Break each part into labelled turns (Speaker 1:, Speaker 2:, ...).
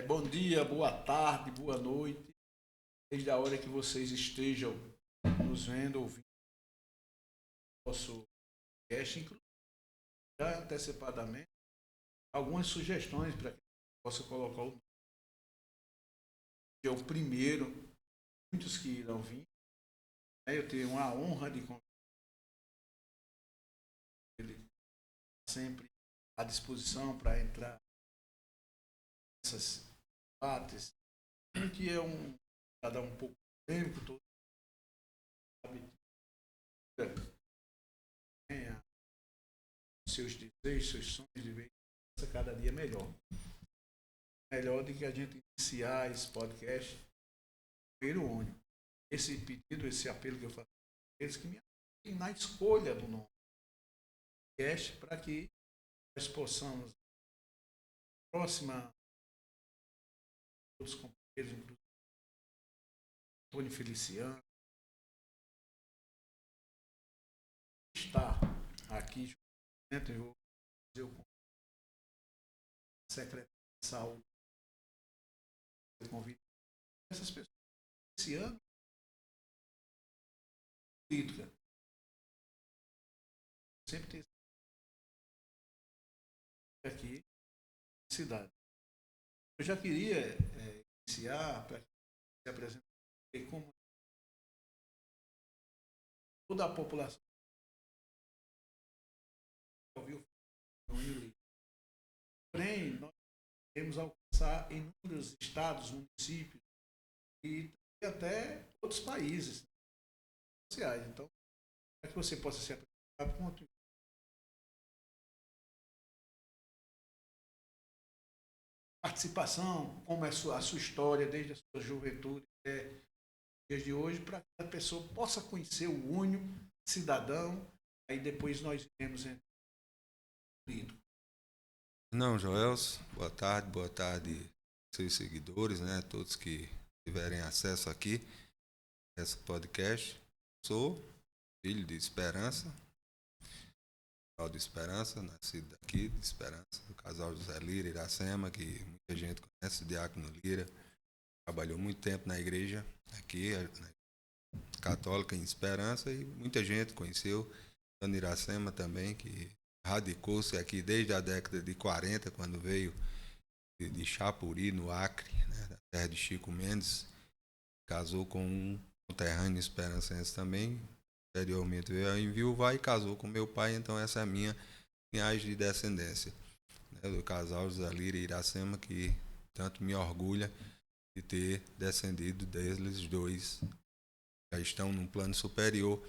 Speaker 1: Bom dia, boa tarde, boa noite, desde a hora que vocês estejam nos vendo, ouvindo o nosso podcast, inclusive já antecipadamente, algumas sugestões para que possa colocar o nome, que é o primeiro, muitos que irão vir. Eu tenho a honra de convidar ele sempre à disposição para entrar nessas debates, que é um cidadão um pouco polêmico, todo sabe, tem seus desejos, seus sonhos de ver cada dia melhor. Melhor do que a gente iniciar esse podcast primeiro ônibus. Esse pedido, esse apelo que eu faço a eles, que me ajudem na escolha do nome do podcast, para que nós possamos, próxima, todos os companheiros, inclusive Tony Feliciano, estar aqui junto, eu vou fazer o secretário de saúde, eu convido essas pessoas esse ano, política, sempre tem aqui na cidade. Eu já queria iniciar para se apresentar como toda a população ouviu falar. Porém, nós queremos alcançar inúmeros estados, municípios e até outros países sociais. Então, para que você possa se apresentar com a participação, como é a sua história desde a sua juventude até dias de hoje, para que a pessoa possa conhecer o único cidadão, aí depois nós iremos entrar.
Speaker 2: Não, Joels, boa tarde, seus seguidores, né? Todos que tiverem acesso aqui a esse podcast. Sou filho de Esperança, de Esperança, nascido aqui de Esperança, do casal José Lira e Iracema, que muita gente conhece, o Diácono Lira. Trabalhou muito tempo na igreja aqui, na católica em Esperança, e muita gente conheceu Dona Iracema também, que radicou-se aqui desde a década de 40, quando veio de Chapuri, no Acre, né, da terra de Chico Mendes. Casou com um conterrâneo esperancense também. Anteriormente veio a enviuvar e casou com meu pai, então essa é a minha linhagem de descendência, né, do casal José Lira e Iracema, que tanto me orgulha de ter descendido deles dois. Já estão num plano superior.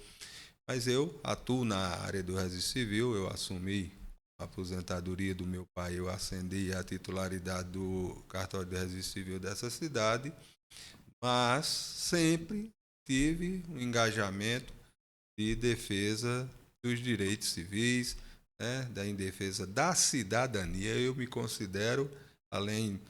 Speaker 2: Mas eu atuo na área do registro civil, eu assumi a aposentadoria do meu pai, eu ascendi a titularidade do cartório de registro civil dessa cidade, mas sempre tive um engajamento de defesa dos direitos civis, né, da defesa da cidadania. Eu me considero, além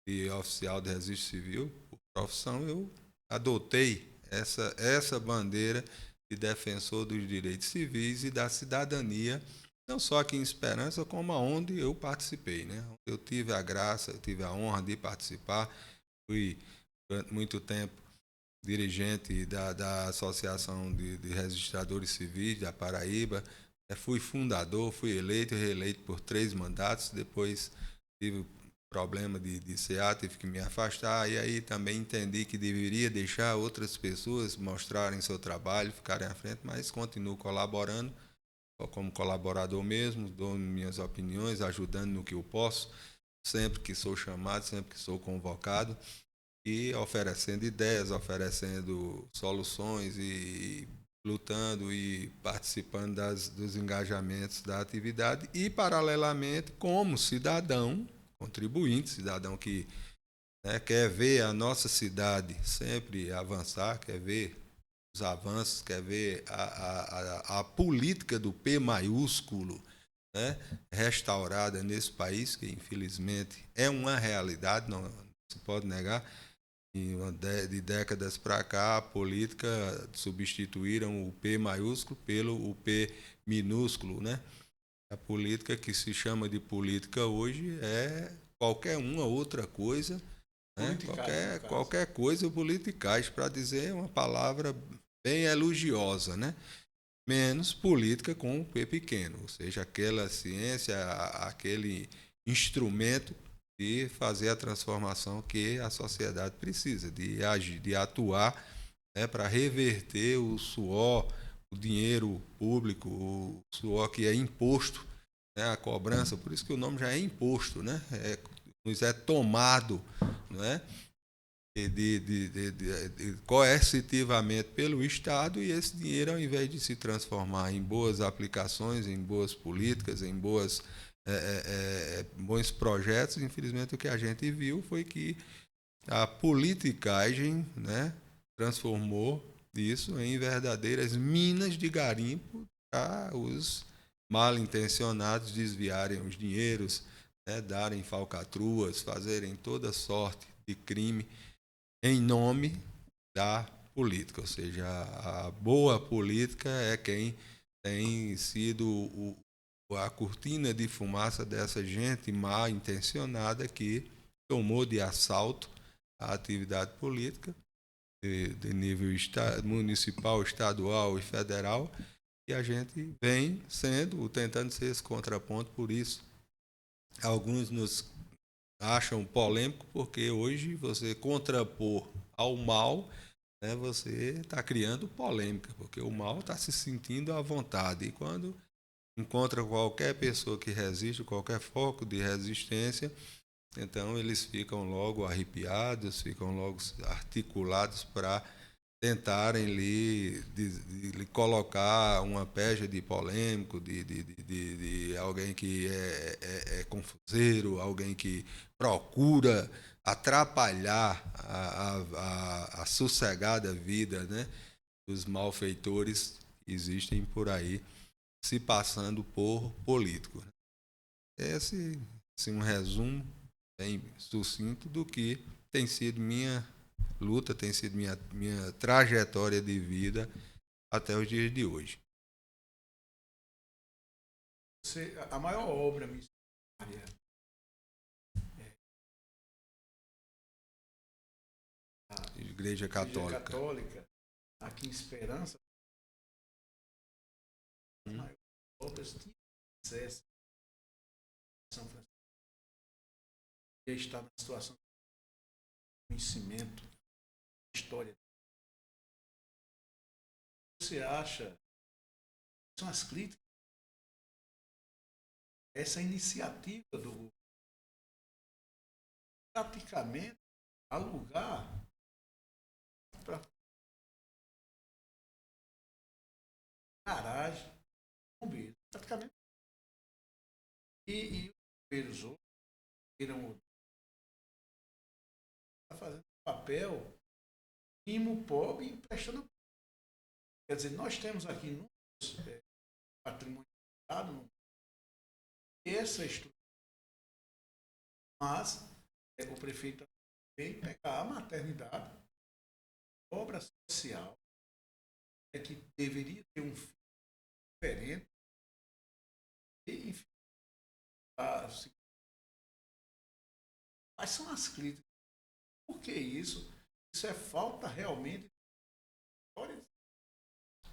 Speaker 2: de oficial de registro civil, por profissão, eu adotei essa bandeira de defensor dos direitos civis e da cidadania, não só aqui em Esperança, como aonde eu participei, né? Eu tive a graça, eu tive a honra de participar, fui durante muito tempo dirigente da Associação de Registradores Civis da Paraíba, fui fundador, fui eleito e reeleito por 3 mandatos, depois tive problema de CA, tive que me afastar, e aí também entendi que deveria deixar outras pessoas mostrarem seu trabalho, ficarem à frente, mas continuo colaborando, como colaborador mesmo, dou minhas opiniões, ajudando no que eu posso, sempre que sou chamado, sempre que sou convocado, e oferecendo ideias, oferecendo soluções e lutando e participando dos engajamentos da atividade e, paralelamente, como cidadão contribuinte, cidadão que, né, quer ver a nossa cidade sempre avançar, quer ver os avanços, quer ver a política do P maiúsculo, né, restaurada nesse país, que infelizmente é uma realidade, não se pode negar. E de décadas para cá, a política substituíram o P maiúsculo pelo o P minúsculo, né? A política que se chama de política hoje é qualquer uma outra coisa, né? Qualquer coisa politicagem, para dizer uma palavra bem elogiosa, né? Menos política com o P pequeno, ou seja, aquela ciência, aquele instrumento de fazer a transformação que a sociedade precisa, de agir, de atuar, né, para reverter o suor, o dinheiro público, o suor que é imposto, né, a cobrança, por isso que o nome já é imposto, né, nos é tomado, né, coercitivamente pelo Estado, e esse dinheiro, ao invés de se transformar em boas aplicações, em boas políticas, em bons projetos, infelizmente o que a gente viu foi que a politicagem, né, transformou isso em verdadeiras minas de garimpo para os mal intencionados desviarem os dinheiros, né, darem falcatruas, fazerem toda sorte de crime em nome da política, ou seja, a boa política é quem tem sido a cortina de fumaça dessa gente mal intencionada que tomou de assalto a atividade política de nível municipal, estadual e federal, e a gente vem tentando ser esse contraponto. Por isso alguns nos acham polêmico, porque hoje você contrapor ao mal, né, você está criando polêmica, porque o mal está se sentindo à vontade, e quando encontra qualquer pessoa que resiste, qualquer foco de resistência, então eles ficam logo arrepiados, ficam logo articulados para tentarem lhe colocar uma pecha de polêmico, de alguém que é confuseiro, alguém que procura atrapalhar a sossegada vida, né, dos malfeitores que existem por aí, se passando por político. Esse é um resumo bem sucinto do que tem sido minha luta, tem sido minha trajetória de vida até os dias de hoje.
Speaker 1: A maior obra missionária da
Speaker 2: Igreja Católica
Speaker 1: aqui em Esperança, as maiores obras tinham acesso a São Francisco. Está na situação de conhecimento, história. Você acha que são as críticas? Essa iniciativa do praticamente alugar para garagem, bombeiros, praticamente. E os bombeiros hoje viram fazendo papel mínimo pobre e emprestando. Quer dizer, nós temos aqui no patrimônio privado essa estrutura, mas o prefeito também pegar a maternidade, obra social, que deveria ter um fim diferente, e, enfim, quais são as críticas? Por que isso? Isso é falta realmente de história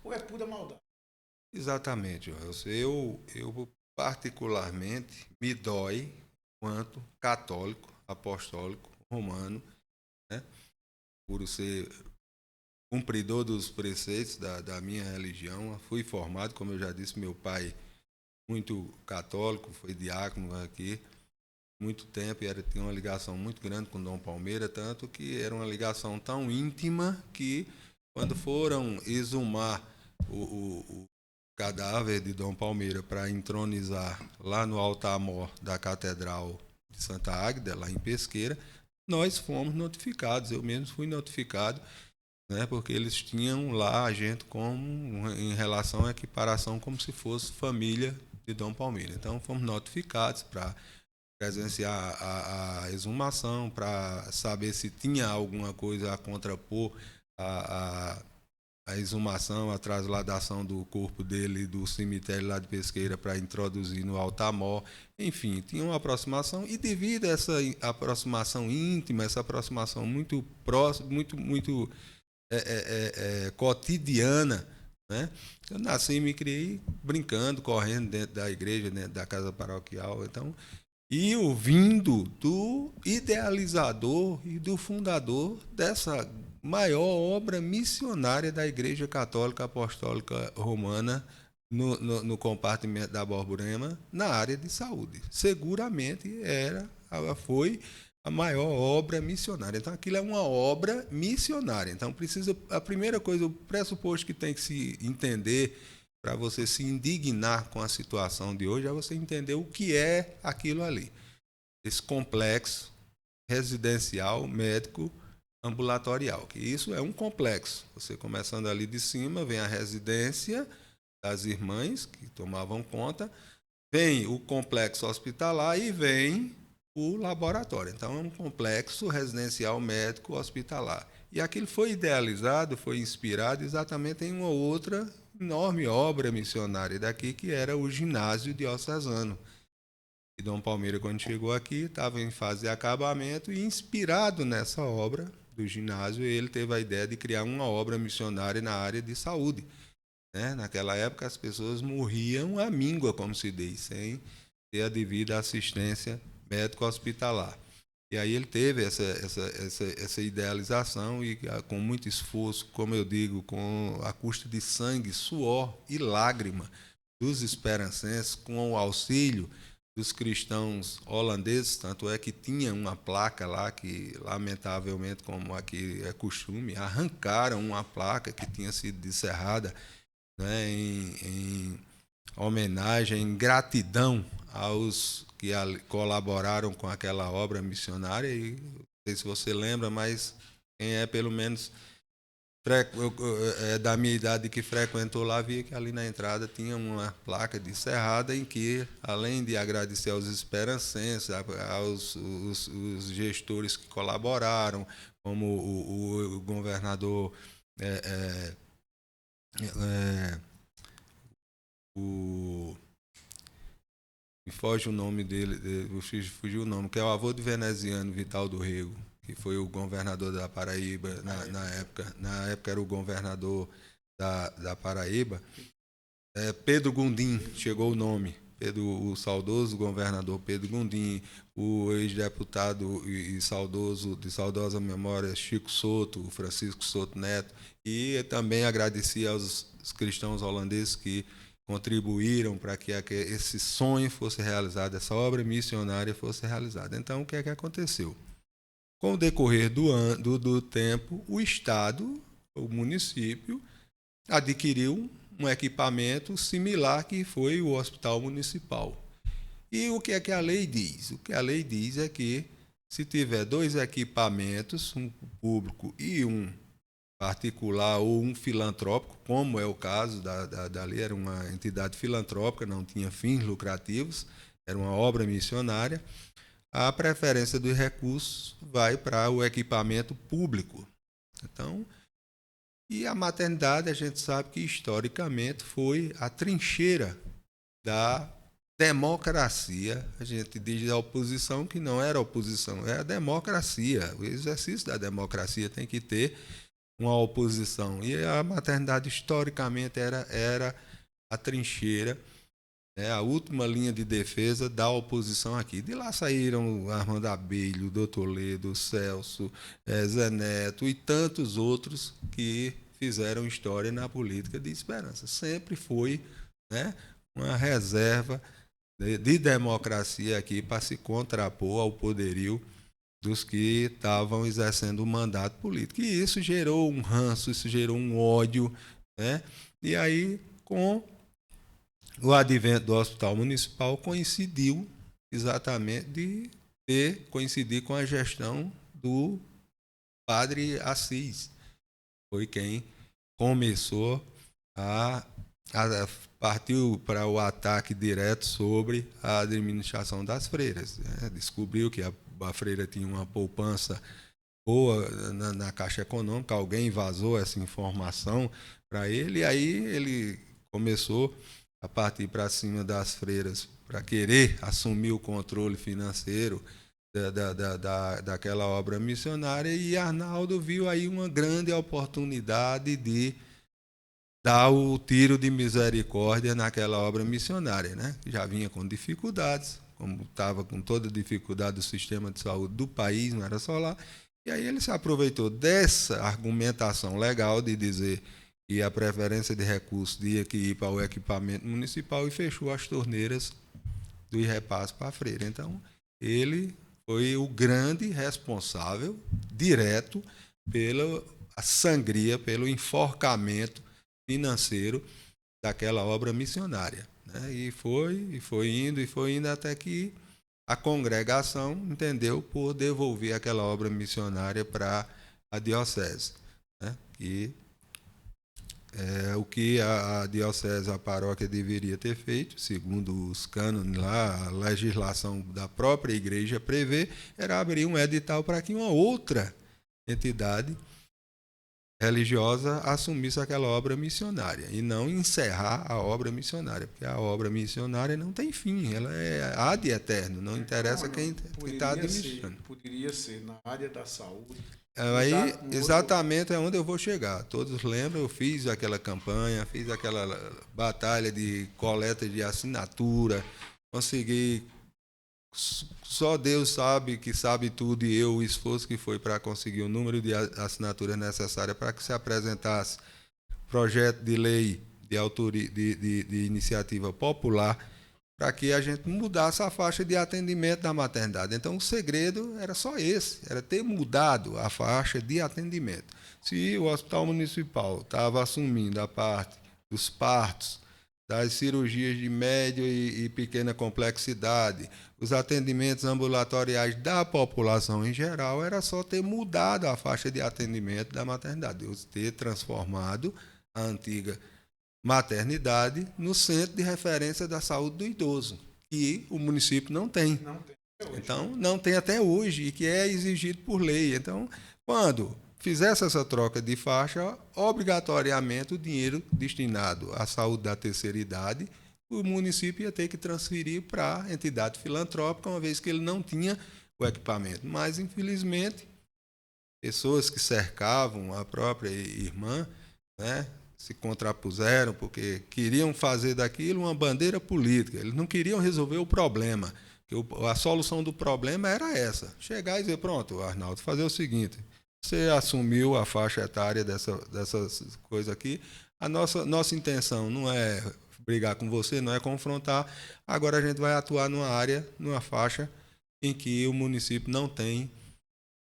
Speaker 1: ou é pura maldade?
Speaker 2: Exatamente, eu particularmente me dói quanto católico, apostólico, romano, né, por ser cumpridor dos preceitos da minha religião. Fui formado, como eu já disse, meu pai muito católico, foi diácono aqui muito tempo, e tinha uma ligação muito grande com Dom Palmeira, tanto que era uma ligação tão íntima que, quando foram exumar o cadáver de Dom Palmeira para entronizar lá no altar-mor da Catedral de Santa Águeda, lá em Pesqueira, nós fomos notificados, eu mesmo fui notificado, né, porque eles tinham lá a gente como em relação à equiparação como se fosse família de Dom Palmeira. Então fomos notificados para presenciar a exumação, para saber se tinha alguma coisa a contrapor a exumação, a trasladação do corpo dele do cemitério lá de Pesqueira para introduzir no Altamor. Enfim, tinha uma aproximação, e devido a essa aproximação íntima, essa aproximação muito próxima, muito cotidiana, né? Eu nasci e me criei brincando, correndo dentro da igreja, dentro da casa paroquial. Então, e o vindo do idealizador e do fundador dessa maior obra missionária da Igreja Católica Apostólica Romana no compartimento da Borborema, na área de saúde. Seguramente foi a maior obra missionária. Então, aquilo é uma obra missionária. Então, a primeira coisa, o pressuposto que tem que se entender para você se indignar com a situação de hoje é você entender o que é aquilo ali. Esse complexo residencial, médico, ambulatorial. Que isso é um complexo. Você começando ali de cima, vem a residência das irmãs, que tomavam conta, vem o complexo hospitalar e vem o laboratório. Então, é um complexo residencial médico hospitalar. E aquilo foi idealizado, foi inspirado exatamente em uma outra enorme obra missionária daqui, que era o ginásio diocesano. E Dom Palmeira, quando chegou aqui, estava em fase de acabamento, e inspirado nessa obra do ginásio, ele teve a ideia de criar uma obra missionária na área de saúde. Né? Naquela época, as pessoas morriam à míngua, como se diz, sem ter a devida assistência médico-hospitalar. E aí ele teve essa idealização, e com muito esforço, como eu digo, com a custa de sangue, suor e lágrima dos esperancenses, com o auxílio dos cristãos holandeses, tanto é que tinha uma placa lá que, lamentavelmente, como aqui é costume, arrancaram uma placa que tinha sido descerrada, né, em homenagem, em gratidão aos que colaboraram com aquela obra missionária. E não sei se você lembra, mas quem é pelo menos da minha idade que frequentou lá, via que ali na entrada tinha uma placa descerrada em que, além de agradecer aos esperancenses, aos os gestores que colaboraram, como o governador me foge o nome dele, fugiu o nome, que é o avô do veneziano, Vital do Rego, que foi o governador da Paraíba na época. Na época era o governador da Paraíba. Pedro Gondim, chegou o nome. O saudoso governador Pedro Gondim, o ex-deputado e saudoso, de saudosa memória, Chico Soto, Francisco Soto Neto, e também agradecia aos cristãos holandeses que contribuíram para que esse sonho fosse realizado, essa obra missionária fosse realizada. Então, o que é que aconteceu? Com o decorrer do tempo, o Estado, o município, adquiriu um equipamento similar, que foi o Hospital Municipal. E o que é que a lei diz? O que a lei diz é que, se tiver dois equipamentos, um público e um particular ou um filantrópico, como é o caso da lei, era uma entidade filantrópica, não tinha fins lucrativos, era uma obra missionária, a preferência dos recursos vai para o equipamento público. Então, e a maternidade, a gente sabe que historicamente foi a trincheira da democracia. A gente diz da oposição que não era oposição, é a democracia. O exercício da democracia tem que ter uma oposição. E a maternidade historicamente era a trincheira, a última linha de defesa da oposição aqui. De lá saíram Armando Abelho, Doutor Ledo, Celso, Zé Neto e tantos outros que fizeram história na política de esperança. Sempre foi, né, uma reserva de democracia aqui para se contrapor ao poderio dos que estavam exercendo o mandato político. E isso gerou um ranço, isso gerou um ódio, né? E aí, com o advento do Hospital Municipal, coincidiu exatamente de coincidir com a gestão do padre Assis. Foi quem começou partiu para o ataque direto sobre a administração das freiras. Descobriu que a freira tinha uma poupança boa na Caixa Econômica, alguém vazou essa informação para ele, e aí ele começou a partir para cima das freiras para querer assumir o controle financeiro daquela obra missionária, e Arnaldo viu aí uma grande oportunidade de dar o tiro de misericórdia naquela obra missionária, né? Já vinha com dificuldades, como estava com toda a dificuldade do sistema de saúde do país, não era só lá. E aí ele se aproveitou dessa argumentação legal de dizer que a preferência de recursos tinha que ir para o equipamento municipal e fechou as torneiras do repasse para a freira. Então, ele foi o grande responsável direto pela sangria, pelo enforcamento financeiro daquela obra missionária, né? E foi indo até que a congregação entendeu por devolver aquela obra missionária para a diocese, né? E o que a diocese, a paróquia deveria ter feito, segundo os cânones lá, a legislação da própria igreja prevê, era abrir um edital para que uma outra entidade religiosa assumisse aquela obra missionária e não encerrar a obra missionária, porque a obra missionária não tem fim, ela é ad eterno, não interessa quem está administrando.
Speaker 1: Poderia ser na área da saúde.
Speaker 2: Aí, exatamente é onde eu vou chegar. Todos lembram, eu fiz aquela campanha, fiz aquela batalha de coleta de assinatura, consegui. Só Deus sabe que sabe tudo, e eu o esforço que foi para conseguir o número de assinaturas necessárias para que se apresentasse projeto de lei de autoria de iniciativa popular para que a gente mudasse a faixa de atendimento da maternidade. Então o segredo era só esse, era ter mudado a faixa de atendimento. Se o Hospital Municipal estava assumindo a parte dos partos, das cirurgias de média e pequena complexidade, os atendimentos ambulatoriais da população em geral, era só ter mudado a faixa de atendimento da maternidade, ter transformado a antiga maternidade no centro de referência da saúde do idoso, que o município não tem. Então, não tem até hoje, e que é exigido por lei. Então, quando fizesse essa troca de faixa, obrigatoriamente o dinheiro destinado à saúde da terceira idade, o município ia ter que transferir para a entidade filantrópica, uma vez que ele não tinha o equipamento. Mas, infelizmente, pessoas que cercavam a própria irmã, né, se contrapuseram porque queriam fazer daquilo uma bandeira política. Eles não queriam resolver o problema. A solução do problema era essa. Chegar e dizer, pronto, Arnaldo, fazer o seguinte, você assumiu a faixa etária dessas coisas aqui, a nossa intenção não é brigar com você, não é confrontar, agora a gente vai atuar numa área, numa faixa em que o município não tem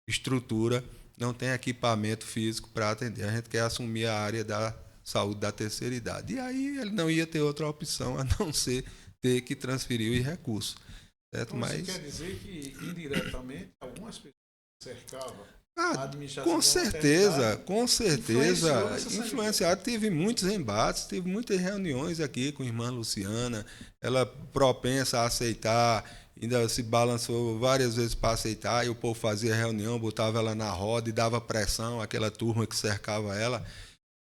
Speaker 2: estrutura, não tem equipamento físico para atender. A gente quer assumir a área da saúde da terceira idade. E aí ele não ia ter outra opção a não ser ter que transferir os recursos. Certo?
Speaker 1: Então,
Speaker 2: mas
Speaker 1: quer dizer que, indiretamente, algumas pessoas cercavam a administração
Speaker 2: com certeza, influenciado. Teve muitos embates, teve muitas reuniões aqui com a irmã Luciana, ela propensa a aceitar, ainda se balançou várias vezes para aceitar, e o povo fazia reunião, botava ela na roda e dava pressão, aquela turma que cercava ela,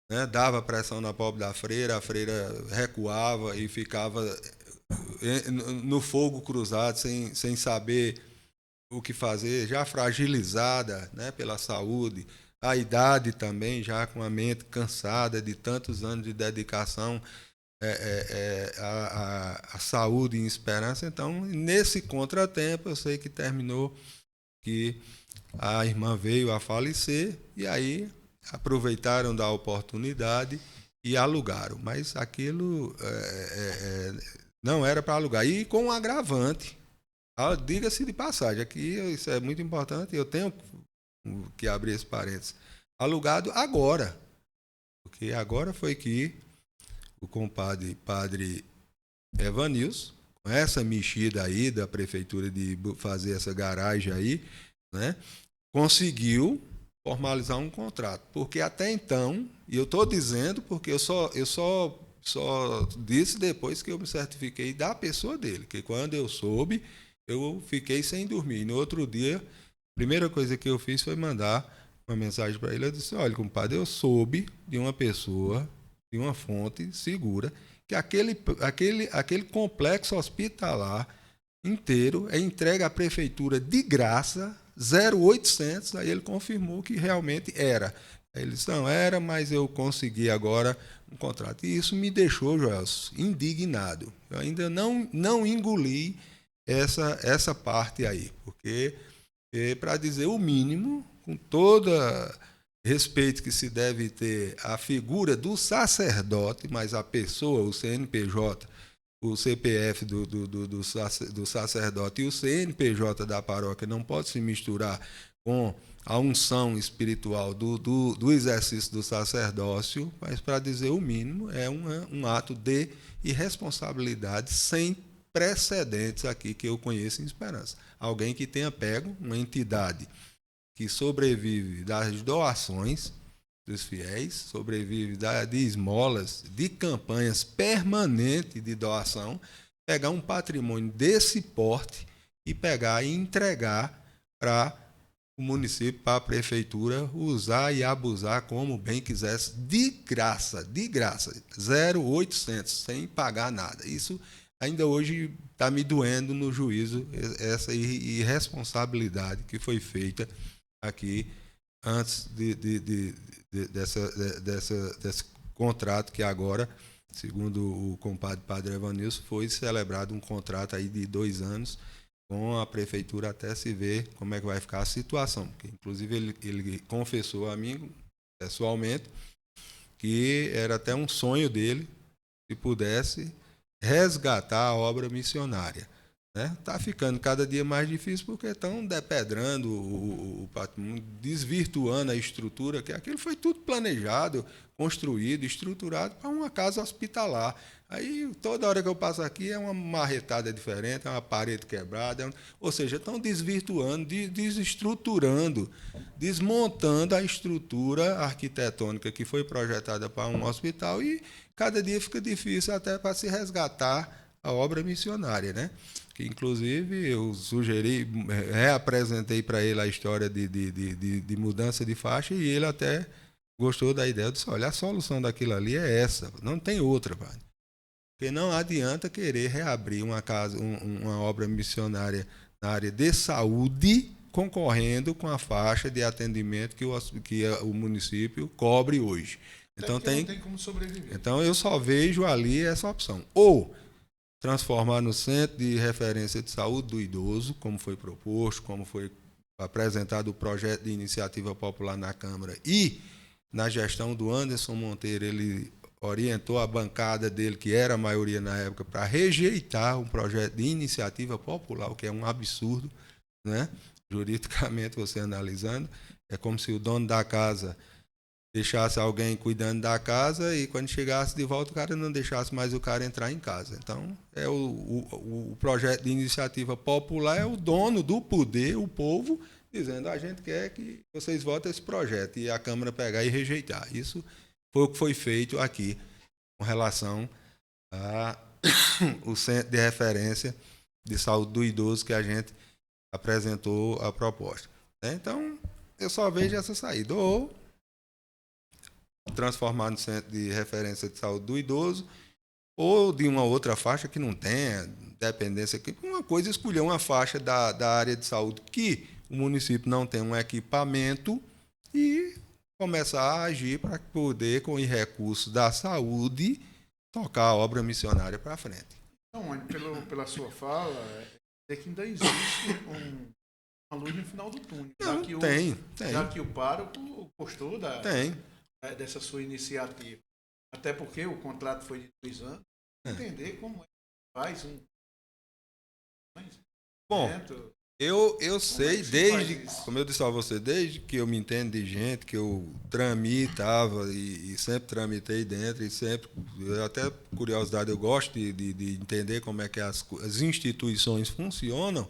Speaker 2: né, dava pressão na pobre da freira, a freira recuava e ficava no fogo cruzado, sem saber o que fazer, já fragilizada, né, pela saúde, a idade também, já com a mente cansada de tantos anos de dedicação à saúde e esperança. Então, nesse contratempo, eu sei que terminou que a irmã veio a falecer, e aí aproveitaram da oportunidade e alugaram. Mas aquilo não era para alugar. E com um agravante. Diga-se de passagem, aqui isso é muito importante, eu tenho que abrir esse parênteses. Alugado agora, porque agora foi que o compadre Padre Evanilson, com essa mexida aí da prefeitura de fazer essa garagem aí, né, conseguiu formalizar um contrato. Porque até então, e eu estou dizendo porque eu só disse depois que eu me certifiquei da pessoa dele, que quando eu soube, eu fiquei sem dormir. No outro dia, primeira coisa que eu fiz foi mandar uma mensagem para ele. Eu disse: olha, compadre, eu soube de uma pessoa, de uma fonte segura, que aquele complexo hospitalar inteiro é entregue à prefeitura de graça, 0,800. Aí ele confirmou que realmente era. Aí ele disse: não era, mas eu consegui agora um contrato. E isso me deixou, Joelson, indignado. Eu ainda não engoli essa parte aí, porque, para dizer o mínimo, com todo respeito que se deve ter à figura do sacerdote, mas a pessoa, o CNPJ, o CPF do sacerdote e o CNPJ da paróquia não pode se misturar com a unção espiritual do exercício do sacerdócio, mas, para dizer o mínimo, é um ato de irresponsabilidade sem precedentes aqui que eu conheço em Esperança. Alguém que tenha pego uma entidade que sobrevive das doações dos fiéis, sobrevive de esmolas, de campanhas permanentes de doação, pegar um patrimônio desse porte e pegar e entregar para o município, para a prefeitura usar e abusar como bem quisesse, de graça, 0,800, sem pagar nada. Isso ainda hoje está me doendo no juízo, essa irresponsabilidade que foi feita aqui antes desse contrato, que agora, segundo o compadre Padre Evanilson, foi celebrado um contrato aí de 2 anos com a prefeitura, até se ver como é que vai ficar a situação. Porque, inclusive, ele confessou a mim, pessoalmente, que era até um sonho dele, se pudesse resgatar a obra missionária. Está ficando cada dia mais difícil porque estão depedrando o patrimônio, desvirtuando a estrutura, que aquilo foi tudo planejado, construído, estruturado para uma casa hospitalar. Aí, toda hora que eu passo aqui, é uma marretada diferente, é uma parede quebrada, ou seja, estão desvirtuando, desestruturando, desmontando a estrutura arquitetônica que foi projetada para um hospital, e cada dia fica difícil até para se resgatar a obra missionária, né? Que, inclusive, eu sugeri, reapresentei para ele a história de mudança de faixa, e ele até gostou da ideia. Eu disse: olha, a solução daquilo ali é essa, não tem outra, padre. Porque não adianta querer reabrir uma obra missionária na área de saúde, concorrendo com a faixa de atendimento que o município cobre hoje. Então,
Speaker 1: não tem como sobreviver.
Speaker 2: Então, eu só vejo ali essa opção. Ou transformar no Centro de Referência de Saúde do Idoso, como foi proposto, como foi apresentado o projeto de iniciativa popular na Câmara, e na gestão do Anderson Monteiro, ele orientou a bancada dele, que era a maioria na época, para rejeitar um projeto de iniciativa popular, o que é um absurdo, né? Juridicamente, você analisando, é como se o dono da casa deixasse alguém cuidando da casa e, quando chegasse de volta, o cara não deixasse mais o cara entrar em casa. Então, o projeto de iniciativa popular é o dono do poder, o povo, dizendo: a gente quer que vocês votem esse projeto, e a Câmara pegar e rejeitar. Isso foi o que foi feito aqui com relação ao Centro de Referência de Saúde do Idoso, que a gente apresentou a proposta. Então, eu só vejo essa saída: ou transformar no Centro de Referência de Saúde do Idoso, ou de uma outra faixa que não tenha dependência. Uma coisa é escolher uma faixa da área de saúde que o município não tem um equipamento, e começar a agir para poder, com os recursos da saúde, tocar a obra missionária para frente.
Speaker 1: Então, pela sua fala, é que ainda existe uma luz no final do túnel.
Speaker 2: Não,
Speaker 1: já que o pároco gostou dessa sua iniciativa. Até porque o contrato foi de 2 anos. Entender como é que faz um...
Speaker 2: Bom, eu sei, como eu disse a você, desde que eu me entendo de gente, que eu tramitava e sempre tramitei dentro, e sempre, até curiosidade, eu gosto de entender como é que as instituições funcionam,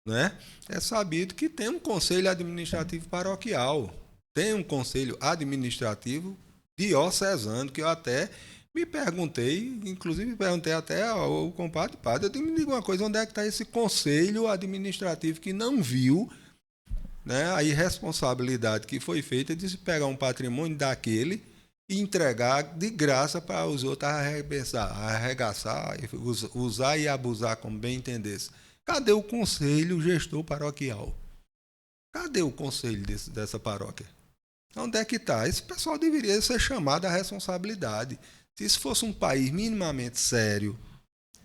Speaker 2: né? É sabido que tem um conselho administrativo paroquial, tem um conselho administrativo diocesano, que eu até me perguntei, inclusive perguntei até ao compadre Padre, eu me diga uma coisa: onde é que está esse conselho administrativo que não viu, né, a irresponsabilidade que foi feita de se pegar um patrimônio daquele e entregar de graça para os outros arregaçar, usar e abusar como bem entendesse. Cadê o conselho gestor paroquial? Cadê o conselho dessa paróquia? Onde é que está? Esse pessoal deveria ser chamado à responsabilidade. Se isso fosse um país minimamente sério,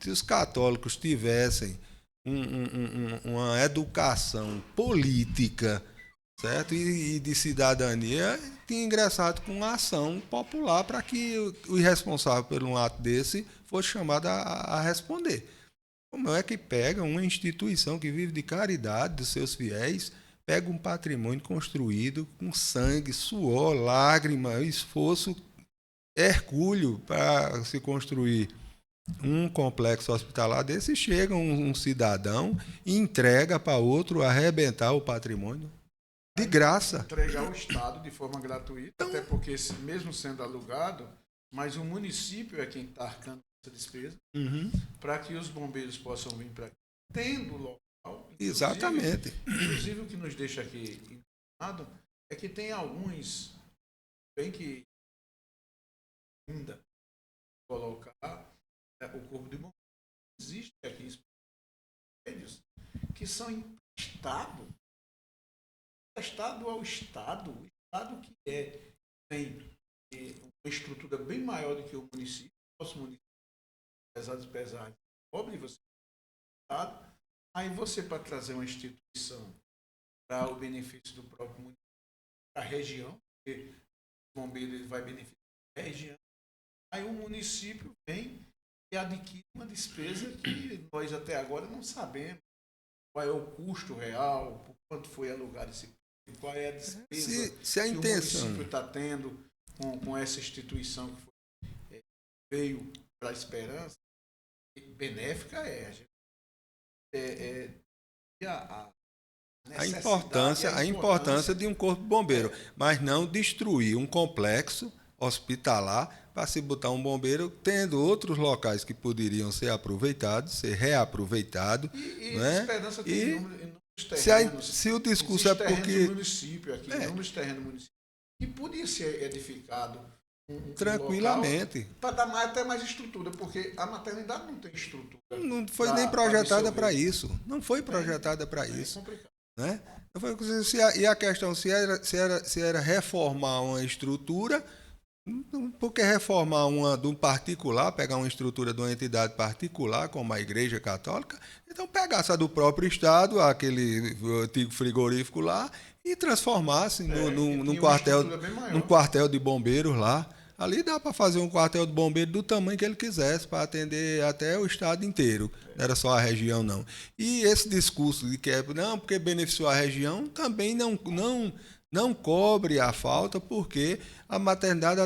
Speaker 2: se os católicos tivessem uma educação política, certo? E de cidadania, tinha ingressado com uma ação popular para que o irresponsável por um ato desse fosse chamado a responder. Como é que pega uma instituição que vive de caridade dos seus fiéis, pega um patrimônio construído com sangue, suor, lágrima, esforço hercúleo para se construir um complexo hospitalar desse, chega um cidadão e entrega para outro arrebentar o patrimônio de graça.
Speaker 1: Entregar ao Estado de forma gratuita, até porque, mesmo sendo alugado, mas o município é quem está arcando essa despesa, para que os bombeiros possam vir para aqui, tendo local.
Speaker 2: Exatamente.
Speaker 1: Inclusive, o que nos deixa aqui informado é que tem alguns, bem que ainda colocar o corpo de bombeiros. Existe aqui prédios que são emprestados ao Estado. O Estado que tem uma estrutura bem maior do que o município. Nosso município, apesar de pesar, pobre, você é Estado. Aí você, para trazer uma instituição para o benefício do próprio município, para a região, porque o bombeiro ele vai beneficiar a região, aí o município vem e adquire uma despesa que nós até agora não sabemos qual é o custo real, por quanto foi alugado esse prédio, qual é a despesa
Speaker 2: se a
Speaker 1: que
Speaker 2: intenção...
Speaker 1: o município está tendo com essa instituição que veio para a Esperança. Benéfica
Speaker 2: a importância de um corpo de bombeiro, mas não destruir um complexo hospitalar para se botar um bombeiro, tendo outros locais que poderiam ser aproveitados, ser reaproveitados.
Speaker 1: Né? Esperança tem inúmeros terrenos.
Speaker 2: Se o discurso é porque...
Speaker 1: município aqui, inúmeros terrenos do município, que podia ser edificado
Speaker 2: tranquilamente.
Speaker 1: Para dar até mais estrutura, porque a maternidade não tem estrutura.
Speaker 2: Não foi nem projetada para isso. Não foi projetada para isso.
Speaker 1: Complicado.
Speaker 2: Né? E a questão, se era reformar uma estrutura, por que reformar uma de um particular, pegar uma estrutura de uma entidade particular, como a Igreja Católica, então pegasse a do próprio Estado, aquele antigo frigorífico lá, e transformasse num quartel de bombeiros lá. Ali dá para fazer um quartel de bombeiro do tamanho que ele quisesse, para atender até o estado inteiro. Não era só a região, não. E esse discurso de que não, porque beneficiou a região, também não cobre a falta, porque a maternidade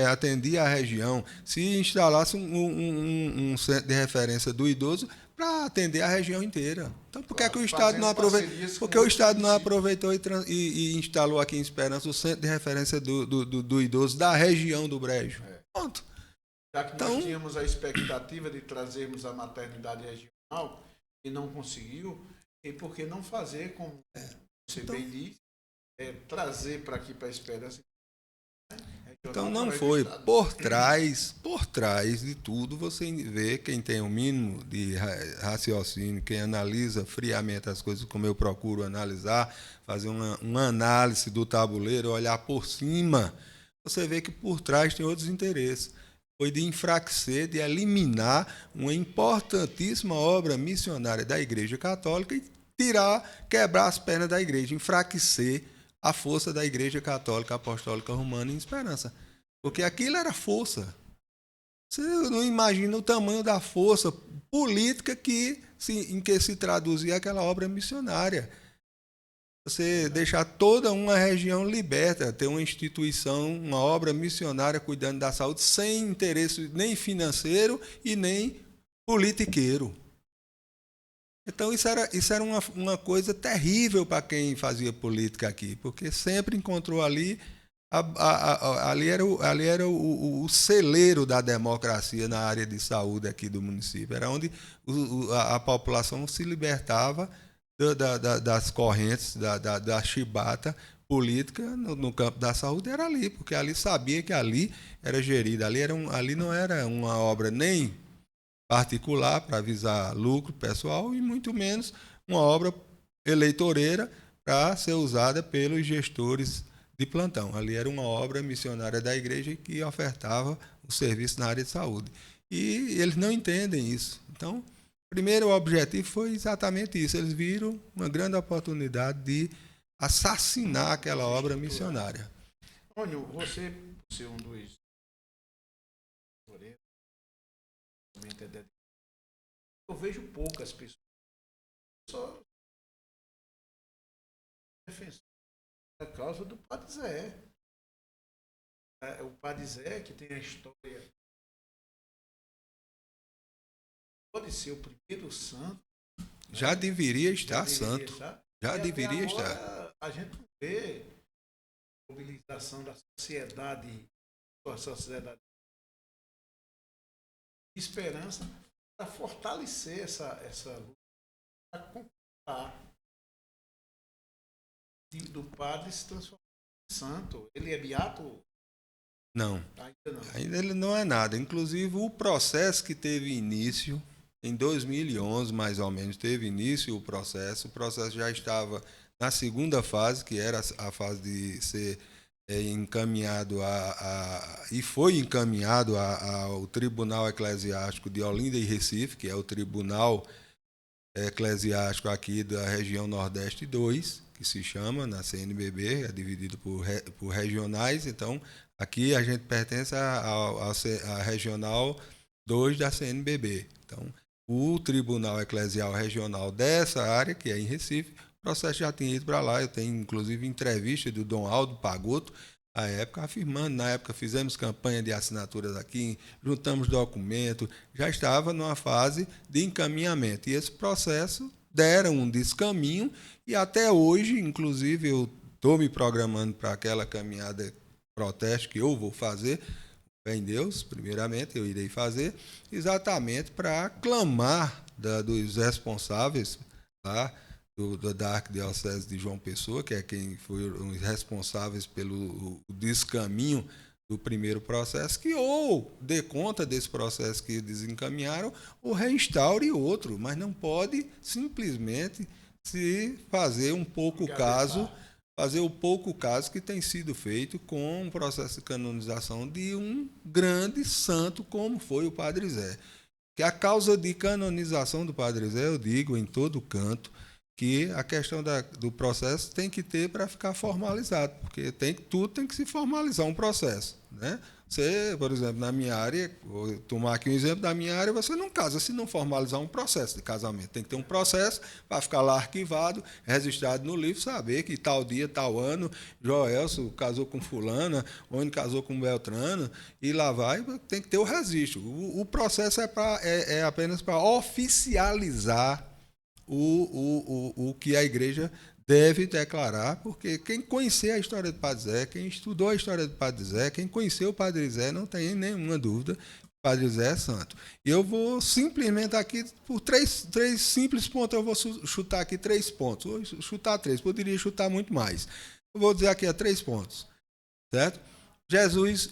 Speaker 2: atendia a região. Se instalasse um centro de referência do idoso para atender a região inteira. Então, por que o Estado não aproveitou? Porque o Estado não aproveitou e instalou aqui em Esperança o centro de referência do idoso da região do Brejo. Pronto.
Speaker 1: Já que nós tínhamos a expectativa de trazermos a maternidade regional e não conseguiu, e por que não fazer, como você bem disse, trazer para aqui para a Esperança?
Speaker 2: Então não foi. Por trás de tudo, você vê, quem tem o mínimo de raciocínio, quem analisa friamente as coisas, como eu procuro analisar, fazer uma análise do tabuleiro, olhar por cima, você vê que por trás tem outros interesses. Foi de enfraquecer, de eliminar uma importantíssima obra missionária da Igreja Católica e quebrar as pernas da Igreja, enfraquecer a força da Igreja Católica Apostólica Romana em Esperança. Porque aquilo era força. Você não imagina o tamanho da força política em que se traduzia aquela obra missionária. Você deixar toda uma região liberta, ter uma instituição, uma obra missionária cuidando da saúde, sem interesse nem financeiro e nem politiqueiro. Então, isso era uma coisa terrível para quem fazia política aqui, porque sempre encontrou ali era o celeiro da democracia na área de saúde aqui do município. Era onde a população se libertava das correntes, da chibata política no campo da saúde era ali, porque ali sabia que ali era gerida, ali não era uma obra nem particular para visar lucro pessoal e muito menos uma obra eleitoreira para ser usada pelos gestores de plantão. Ali era uma obra missionária da igreja que ofertava o serviço na área de saúde. E eles não entendem isso. Então, o primeiro objetivo foi exatamente isso. Eles viram uma grande oportunidade de assassinar aquela obra missionária.
Speaker 1: Antônio, você é um dos... Eu vejo poucas pessoas só defensores da causa do Padre Zé. O Padre Zé, que tem a história, pode ser o primeiro santo.
Speaker 2: Já deveria estar santo. Já
Speaker 1: E
Speaker 2: deveria
Speaker 1: agora,
Speaker 2: estar.
Speaker 1: a gente vê a mobilização da sociedade, esperança para fortalecer essa luta, para conquistar do padre se transformar em santo. Ele é beato?
Speaker 2: Não.
Speaker 1: Ainda não.
Speaker 2: Ainda ele não é nada. Inclusive, o processo que teve início, em 2011, mais ou menos, teve início o processo. O processo já estava na segunda fase, que era a fase de ser encaminhado e foi encaminhado ao Tribunal Eclesiástico de Olinda e Recife, que é o Tribunal Eclesiástico aqui da região Nordeste 2, que se chama, na CNBB, é dividido por regionais. Então, aqui a gente pertence à Regional 2 da CNBB. Então, o Tribunal Eclesial Regional dessa área, que é em Recife, o processo já tinha ido para lá. Eu tenho, inclusive, entrevista do Dom Aldo Pagotto, à época, afirmando, na época fizemos campanha de assinaturas aqui, juntamos documentos, já estava numa fase de encaminhamento. E esse processo deram um descaminho, e até hoje, inclusive, eu estou me programando para aquela caminhada protesto que eu vou fazer, fé em Deus, primeiramente, eu irei fazer, exatamente para clamar dos responsáveis lá, da Arquidiocese de João Pessoa, que é quem foi os responsáveis pelo descaminho do primeiro processo, que ou dê conta desse processo que desencaminharam, ou reinstaure outro, mas não pode simplesmente se fazer um pouco caso que tem sido feito com o processo de canonização de um grande santo como foi o Padre Zé. Que a causa de canonização do Padre Zé, eu digo em todo canto, que a questão do processo tem que ter para ficar formalizado, porque tudo tem que se formalizar, um processo, né? Você, por exemplo, na minha área, vou tomar aqui um exemplo da minha área, você não casa se não formalizar um processo de casamento. Tem que ter um processo para ficar lá arquivado, registrado no livro, saber que tal dia, tal ano, Joelso casou com fulana, Oni casou com Beltrano, e lá vai, tem que ter o registro. O processo é apenas para oficializar o que a igreja deve declarar, porque quem conhecer a história do Padre Zé, quem estudou a história do Padre Zé, quem conheceu o Padre Zé, não tem nenhuma dúvida que o Padre Zé é santo. E eu vou simplesmente aqui, por três simples pontos, eu vou chutar aqui 3 pontos. Vou chutar 3, poderia chutar muito mais. Eu vou dizer aqui 3 pontos, certo? Jesus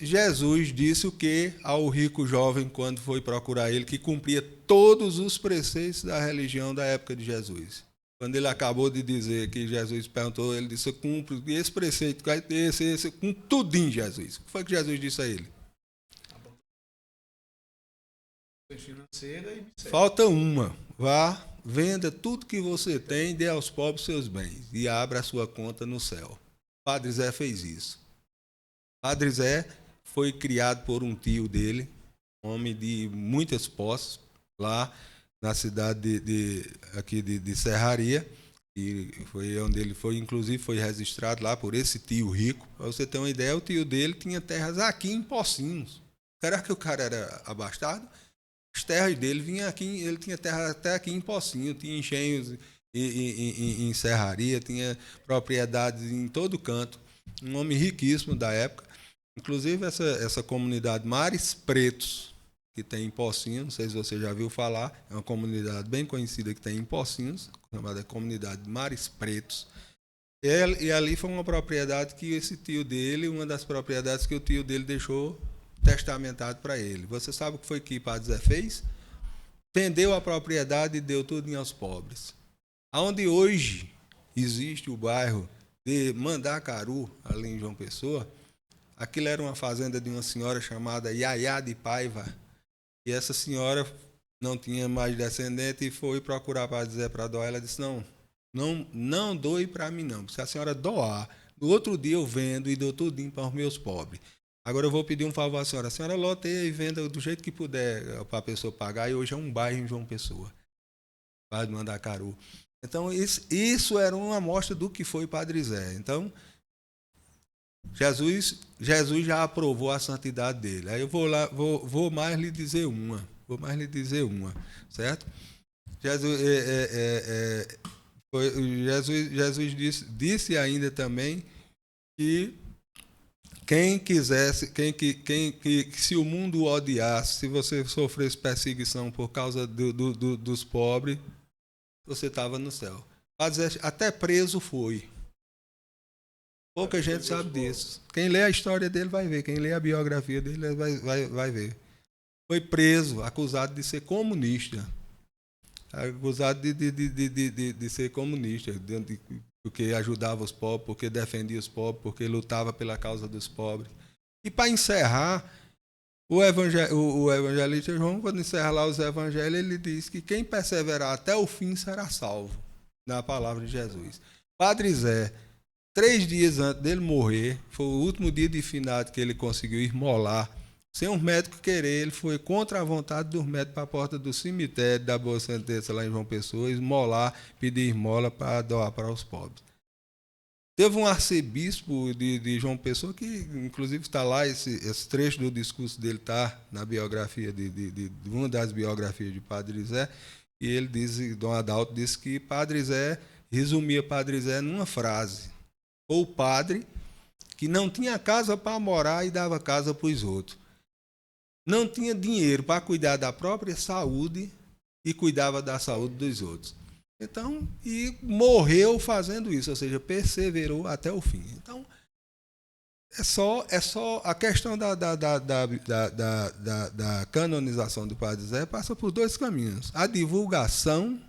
Speaker 2: disse o que ao rico jovem quando foi procurar ele, que cumpria todos os preceitos da religião da época de Jesus. Quando ele acabou de dizer que Jesus perguntou, ele disse: cumpre esse preceito, esse, com tudinho, Jesus. O que foi que Jesus disse a ele? Falta uma. Vá, venda tudo que você tem, dê aos pobres seus bens e abra a sua conta no céu. O Padre Zé fez isso. Padre Zé foi criado por um tio dele, homem de muitas posses, lá na cidade aqui de Serraria, e foi onde ele foi, inclusive foi registrado lá por esse tio rico. Para você ter uma ideia, o tio dele tinha terras aqui em Pocinhos. Será que o cara era abastado? As terras dele vinham aqui, ele tinha terra até aqui em Pocinhos, tinha engenhos em Serraria, tinha propriedades em todo canto. Um homem riquíssimo da época. Inclusive, essa comunidade Mares Pretos, que tem em Pocinhos, não sei se você já viu falar, é uma comunidade bem conhecida que tem em Pocinhos, chamada Comunidade Mares Pretos. E ali foi uma propriedade que esse tio dele, uma das propriedades que o tio dele deixou testamentado para ele. Você sabe o que foi que Padre Zé fez? Vendeu a propriedade e deu tudo aos pobres. Aonde hoje existe o bairro de Mandacaru, ali em João Pessoa, aquilo era uma fazenda de uma senhora chamada Yaya de Paiva, e essa senhora não tinha mais descendente e foi procurar Padre Zé para doar. Ela disse, não doe para mim não, porque se a senhora doar, no outro dia eu vendo e dou tudinho para os meus pobres. Agora eu vou pedir um favor à senhora. A senhora loteia e venda do jeito que puder para a pessoa pagar, e hoje é um bairro em João Pessoa, bairro de Mandacaru. Então, isso era uma amostra do que foi Padre Zé. Então, Jesus já aprovou a santidade dele. Aí eu vou mais lhe dizer uma. Certo? Jesus disse ainda também que se o mundo o odiasse, se você sofresse perseguição por causa dos pobres, você estava no céu. Até preso foi. Pouca gente sabe disso. Quem lê a história dele vai ver. Quem lê a biografia dele vai ver. Foi preso, acusado de ser comunista. Acusado de ser comunista, porque ajudava os pobres, porque defendia os pobres, porque lutava pela causa dos pobres. E para encerrar, o evangelista João, quando encerra lá os evangelhos, ele diz que quem perseverar até o fim será salvo, na palavra de Jesus. Padre Zé, 3 dias antes dele morrer, foi o último dia de finado que ele conseguiu esmolar, sem os médicos querer, ele foi contra a vontade dos médicos para a porta do cemitério da Boa Sentença, lá em João Pessoa, esmolar, pedir esmola para doar para os pobres. Teve um arcebispo de João Pessoa, que inclusive está lá, esse trecho do discurso dele está na biografia, de uma das biografias de Padre Zé, e ele diz, Dom Adalto disse que Padre Zé, resumia Padre Zé numa frase: o padre que não tinha casa para morar e dava casa para os outros. Não tinha dinheiro para cuidar da própria saúde e cuidava da saúde dos outros. Então, e morreu fazendo isso, ou seja, perseverou até o fim. Então, é só a questão da canonização do Padre Zé passa por 2 caminhos: a divulgação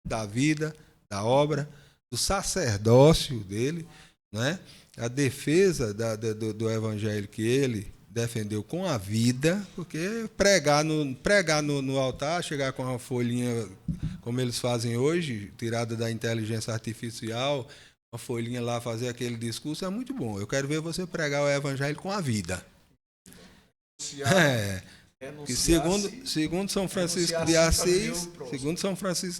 Speaker 2: da vida, da obra, do sacerdócio dele, né? A defesa do evangelho que ele defendeu com a vida, porque pregar no altar, chegar com uma folhinha, como eles fazem hoje, tirada da inteligência artificial, uma folhinha lá, fazer aquele discurso, é muito bom. Eu quero ver você pregar o evangelho com a vida. Que segundo São Francisco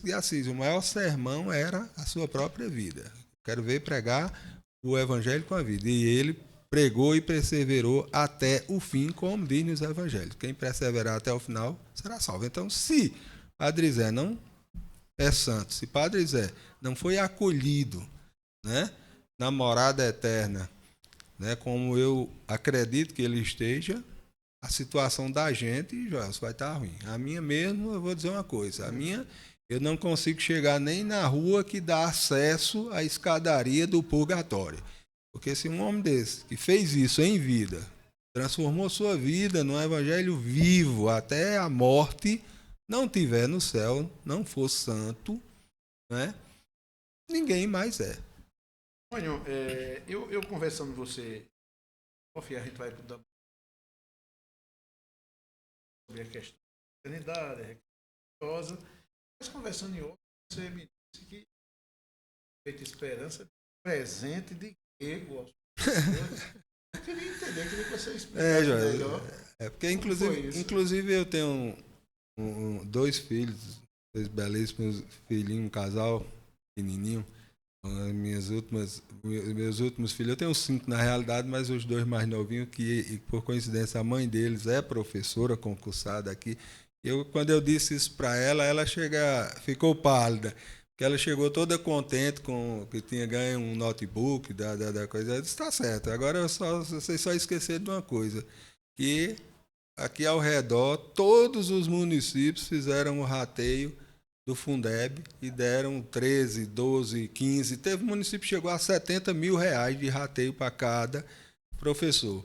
Speaker 2: de Assis, o maior sermão era a sua própria vida. Quero ver pregar o evangelho com a vida. E ele pregou e perseverou até o fim, como diz nos evangelhos. Quem perseverar até o final será salvo. Então, se Padre Zé não é santo, se Padre Zé não foi acolhido, né, na morada eterna, né, como eu acredito que ele esteja, a situação da gente, Joelson, vai estar ruim. A minha mesmo, eu vou dizer uma coisa, a minha, eu não consigo chegar nem na rua que dá acesso à escadaria do purgatório. Porque se um homem desse, que fez isso em vida, transformou sua vida num evangelho vivo até a morte, não tiver no céu, não for santo, né, ninguém mais é.
Speaker 1: Antônio, eu conversando com você, a gente vai sobre a questão da eternidade, religiosa, mas conversando em outro, você me disse que feita esperança de presente de grego aos eu queria entender, queria que você explicasse melhor.
Speaker 2: Porque inclusive eu tenho 2 filhos, 2 belíssimos filhinhos, um casal pequenininho. Meus últimos filhos, eu tenho 5 na realidade, mas os 2 mais novinhos, que por coincidência a mãe deles é professora concursada aqui. Quando eu disse isso para ela, ficou pálida, porque ela chegou toda contente com que tinha ganho um notebook da coisa. Eu disse, está certo, agora vocês só esqueceram de uma coisa, que aqui ao redor, todos os municípios fizeram o rateio do Fundeb e deram 13, 12, 15. Teve município que chegou a R$70 mil de rateio para cada professor.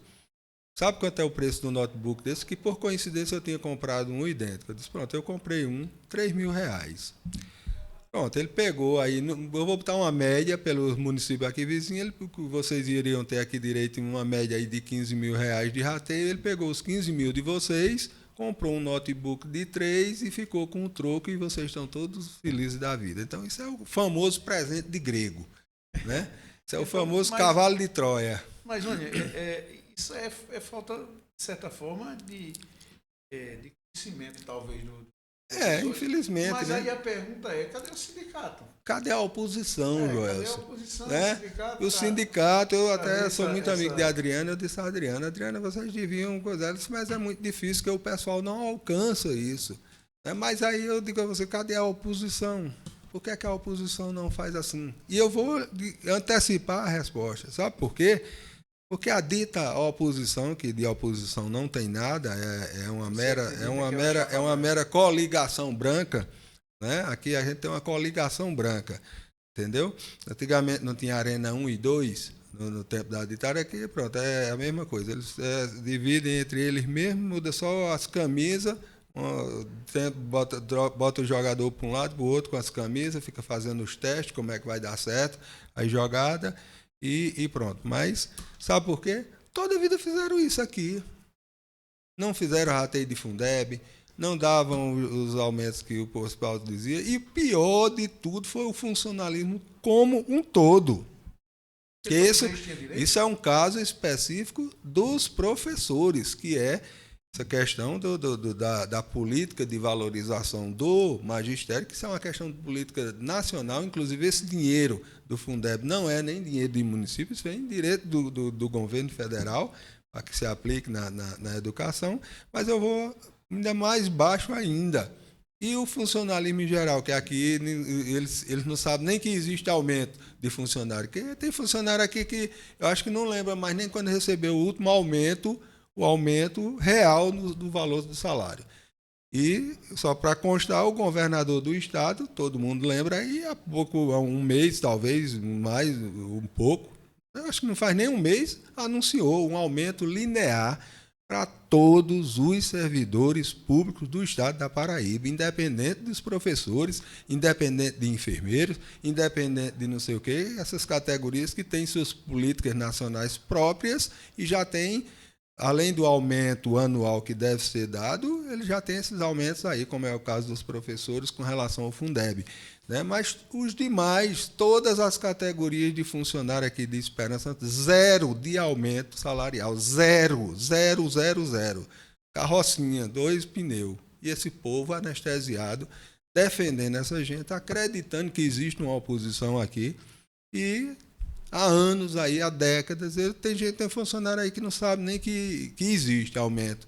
Speaker 2: Sabe quanto é o preço do notebook desse? Que por coincidência eu tinha comprado um idêntico. Eu disse, pronto, eu comprei um, R$3 mil. Pronto, ele pegou aí, eu vou botar uma média pelos municípios aqui vizinhos, vocês iriam ter aqui direito uma média aí de R$15 mil de rateio, ele pegou os 15 mil de vocês, comprou um notebook de 3 e ficou com o troco e vocês estão todos felizes da vida. Então isso é o famoso presente de grego, né? Isso é o famoso cavalo de Troia.
Speaker 1: Mas, olha, isso é falta, de certa forma, de conhecimento, talvez,
Speaker 2: infelizmente.
Speaker 1: Mas
Speaker 2: né?
Speaker 1: aí a pergunta é, cadê o sindicato?
Speaker 2: Cadê a oposição, Joelson?
Speaker 1: Cadê a oposição?
Speaker 2: Né? O sindicato, eu até sou muito amigo de Adriana, eu disse a Adriana, vocês deviam coisar isso, mas é muito difícil, que o pessoal não alcança isso. Mas aí eu digo a você, cadê a oposição? Por que a oposição não faz assim? E eu vou antecipar a resposta. Sabe por quê? Porque a dita oposição, que de oposição não tem nada, é uma mera coligação branca, né? Aqui a gente tem uma coligação branca, entendeu? Antigamente não tinha Arena 1 e 2, no tempo da ditadura, aqui pronto, é a mesma coisa. Eles dividem entre eles mesmos, muda só as camisas, bota o jogador para um lado, para o outro com as camisas, fica fazendo os testes, como é que vai dar certo, aí jogada. E pronto. Mas sabe por quê? Toda a vida fizeram isso aqui. Não fizeram rateio de Fundeb, não davam os aumentos que o Paulo dizia, e pior de tudo foi o funcionalismo como um todo. Isso é um caso específico dos professores, que é essa questão da política de valorização do magistério, que isso é uma questão de política nacional, inclusive esse dinheiro do Fundeb não é nem dinheiro de municípios, vem direto do governo federal, para que se aplique na educação, mas eu vou ainda mais baixo ainda. E o funcionalismo em geral, que aqui eles não sabem nem que existe aumento de funcionário, porque tem funcionário aqui que eu acho que não lembra mais nem quando recebeu o último aumento, o aumento real do valor do salário. E, só para constar, o governador do estado, todo mundo lembra, aí há um mês, talvez, mais, um pouco, eu acho que não faz nem um mês, anunciou um aumento linear para todos os servidores públicos do estado da Paraíba, independente dos professores, independente de enfermeiros, independente de não sei o quê, essas categorias que têm suas políticas nacionais próprias e já têm, além do aumento anual que deve ser dado, ele já tem esses aumentos aí, como é o caso dos professores com relação ao Fundeb. Né? Mas os demais, todas as categorias de funcionário aqui de Esperança, zero de aumento salarial, zero. Carrocinha, 2 pneus. E esse povo anestesiado, defendendo essa gente, acreditando que existe uma oposição aqui, e há anos, aí, há décadas, tem funcionário aí que não sabe nem que existe aumento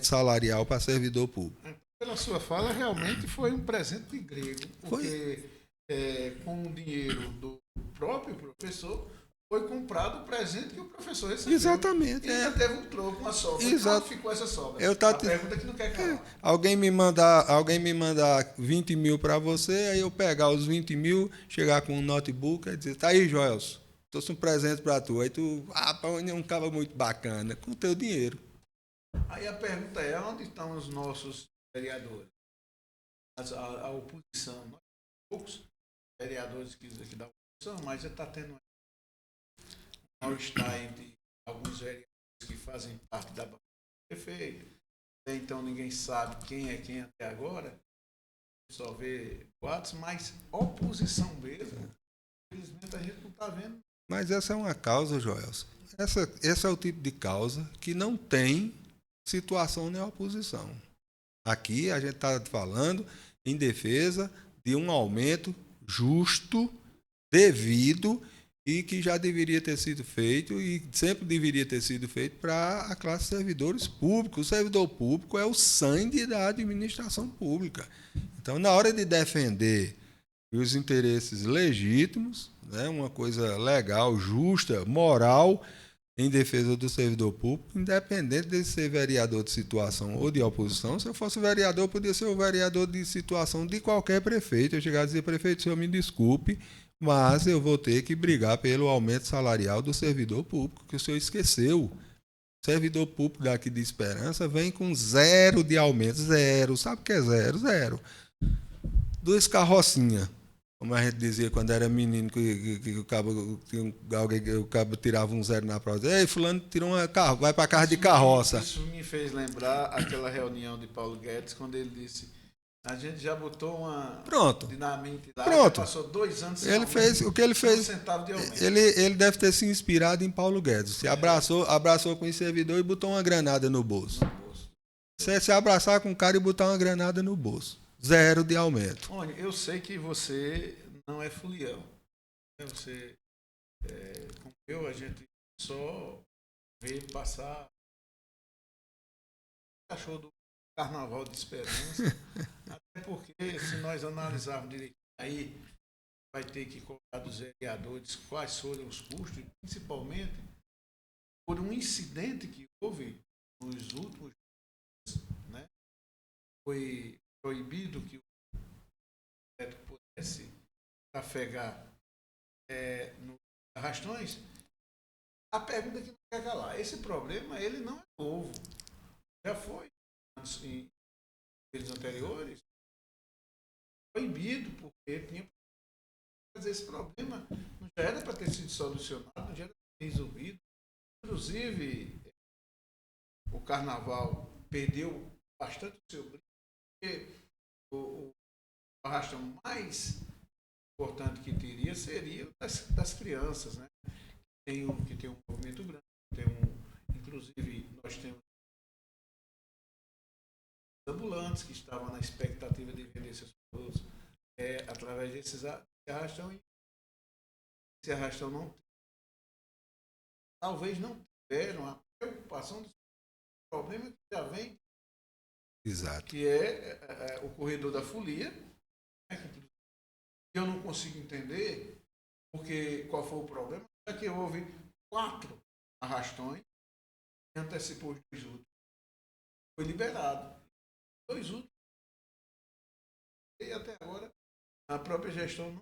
Speaker 2: salarial para servidor público.
Speaker 1: Pela sua fala, realmente foi um presente de grego, porque com o dinheiro do próprio professor, foi comprado o presente que o professor recebeu.
Speaker 2: Exatamente.
Speaker 1: E ainda teve um troco, uma sobra.
Speaker 2: Exato.
Speaker 1: Como ficou essa sobra?
Speaker 2: A
Speaker 1: pergunta que não quer calar.
Speaker 2: Alguém me mandar 20 mil para você, aí eu pegar os 20 mil, chegar com um notebook e dizer, tá aí, Joelson, trouxe um presente para tu. Aí tu, é um cara muito bacana, com o teu dinheiro.
Speaker 1: Aí a pergunta é, onde estão os nossos vereadores? A oposição. Nós poucos vereadores que da oposição, mas já está tendo um mal-estar entre alguns vereadores que fazem parte da bancada do prefeito. Até então ninguém sabe quem é quem até agora. Só vê boatos, mas oposição mesmo, infelizmente a gente não está vendo.
Speaker 2: Mas essa é uma causa, Joelson. Esse é o tipo de causa que não tem situação nem oposição. Aqui a gente está falando em defesa de um aumento justo, devido e que já deveria ter sido feito e sempre deveria ter sido feito para a classe de servidores públicos. O servidor público é o sangue da administração pública. Então, na hora de defender os interesses legítimos, né, uma coisa legal, justa, moral, em defesa do servidor público, independente de ser vereador de situação ou de oposição. Se eu fosse vereador, podia ser o vereador de situação de qualquer prefeito. Eu chegar a dizer, prefeito, o senhor me desculpe, mas eu vou ter que brigar pelo aumento salarial do servidor público, que o senhor esqueceu. O servidor público daqui de Esperança vem com 0 de aumento, 0. Sabe o que é 0? 0. 2 carrocinhas. Como a gente dizia quando era menino, que o cabo tirava um 0 na prova. Ei, fulano tirou uma carro, vai para casa de carroça.
Speaker 1: Isso me fez lembrar aquela reunião de Paulo Guedes, quando ele disse: a gente já botou uma dinamite lá,
Speaker 2: Pronto.
Speaker 1: Passou 2 anos sem
Speaker 2: Ele fez o que ele fez.
Speaker 1: Um centavo de aumento.
Speaker 2: Ele deve ter se inspirado em Paulo Guedes. Se abraçou com o servidor e botou uma granada no bolso. Você se abraçar com o cara e botar uma granada no bolso. 0 de aumento.
Speaker 1: Olha, eu sei que você não é fulião. Você, como eu, a gente só vê passar o cachorro do Carnaval de Esperança. Até porque, se nós analisarmos direito, aí vai ter que cobrar dos vereadores quais foram os custos, e principalmente por um incidente que houve nos últimos dias, né? Foi proibido que o médico pudesse trafegar nos arrastões. A pergunta que não quer calar, esse problema ele não é novo. Já foi em períodos anteriores proibido, porque tinha que esse problema não já era para ter sido solucionado, não já era para ter resolvido. Inclusive, o Carnaval perdeu bastante o seu brilho, porque o arrastão mais importante que teria seria das crianças, né? Que tem um movimento grande, inclusive nós temos ambulantes que estavam na expectativa de vender seus produtos através desses arrastão, e esse arrastão talvez não tiveram a preocupação do problema que já vem.
Speaker 2: Exato.
Speaker 1: Que é o corredor da folia, né, que eu não consigo entender qual foi o problema, é que houve 4 arrastões que antecipou os 2 últimos. Foi liberado. 2 últimos. E até agora a própria gestão não.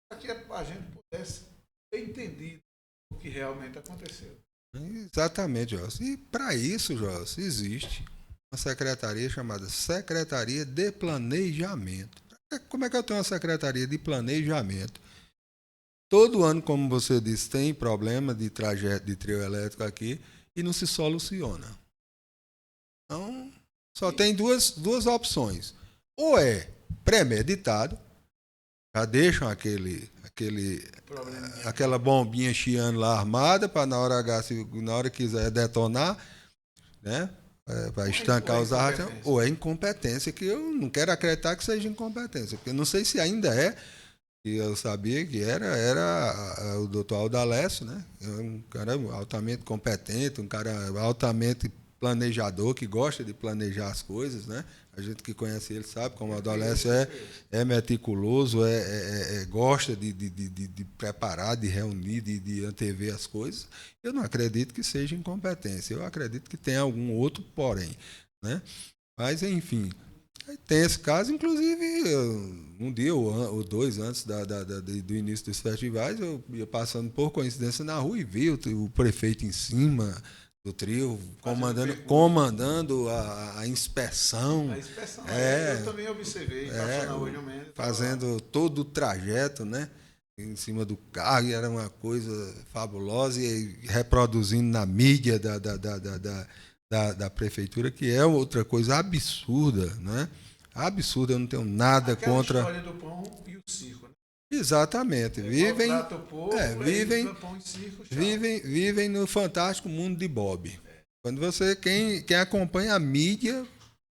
Speaker 1: Para que a gente pudesse ter entendido o que realmente aconteceu.
Speaker 2: Exatamente, José. E para isso, José, existe uma secretaria chamada Secretaria de Planejamento. Como é que eu tenho uma secretaria de planejamento? Todo ano, como você disse, tem problema de trajeto de trio elétrico aqui e não se soluciona. Então, só tem duas opções. Ou é premeditado, já deixam aquela bombinha chiando lá armada para na hora que quiser detonar, né? Para estancar os arrastões. Ou é incompetência, que eu não quero acreditar que seja incompetência, porque eu não sei se ainda é, que eu sabia que era o doutor Aldalécio, né? Um cara altamente competente, um cara altamente planejador, que gosta de planejar as coisas, né? A gente que conhece ele sabe como o Aldalécio é meticuloso, gosta de preparar, de reunir, de antever as coisas. Eu não acredito que seja incompetência, eu acredito que tem algum outro porém, né? Mas, enfim, tem esse caso. Inclusive, um dia ou 2 antes do início dos festivais, eu ia passando por coincidência na rua e vi o prefeito em cima do trio, comandando a inspeção.
Speaker 1: A inspeção, eu também observei,
Speaker 2: fazendo todo o trajeto, né, em cima do carro, e era uma coisa fabulosa, e reproduzindo na mídia da prefeitura, que é outra coisa absurda, né? Absurda, eu não tenho nada contra.
Speaker 1: A história do pão e o circo, né?
Speaker 2: Exatamente. Vivem no fantástico mundo de Bob. Quando quem acompanha a mídia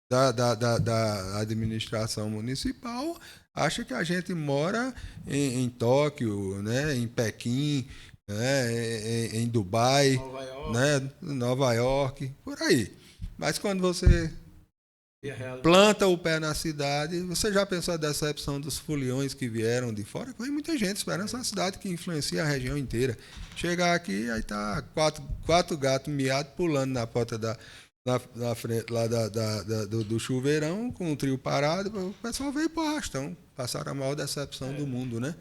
Speaker 2: da administração municipal acha que a gente mora em Tóquio, né, em Pequim, né, em Dubai, Nova York, por aí. Mas quando você
Speaker 1: E a realidade.
Speaker 2: planta o pé na cidade. Você já pensou a decepção dos foliões que vieram de fora? Vem muita gente esperando essa cidade que influencia a região inteira. Chegar aqui, aí tá quatro gatos miados pulando na porta da frente lá do chuveirão, com o trio parado. O pessoal veio para o arrastão. Passaram a maior decepção do mundo, né?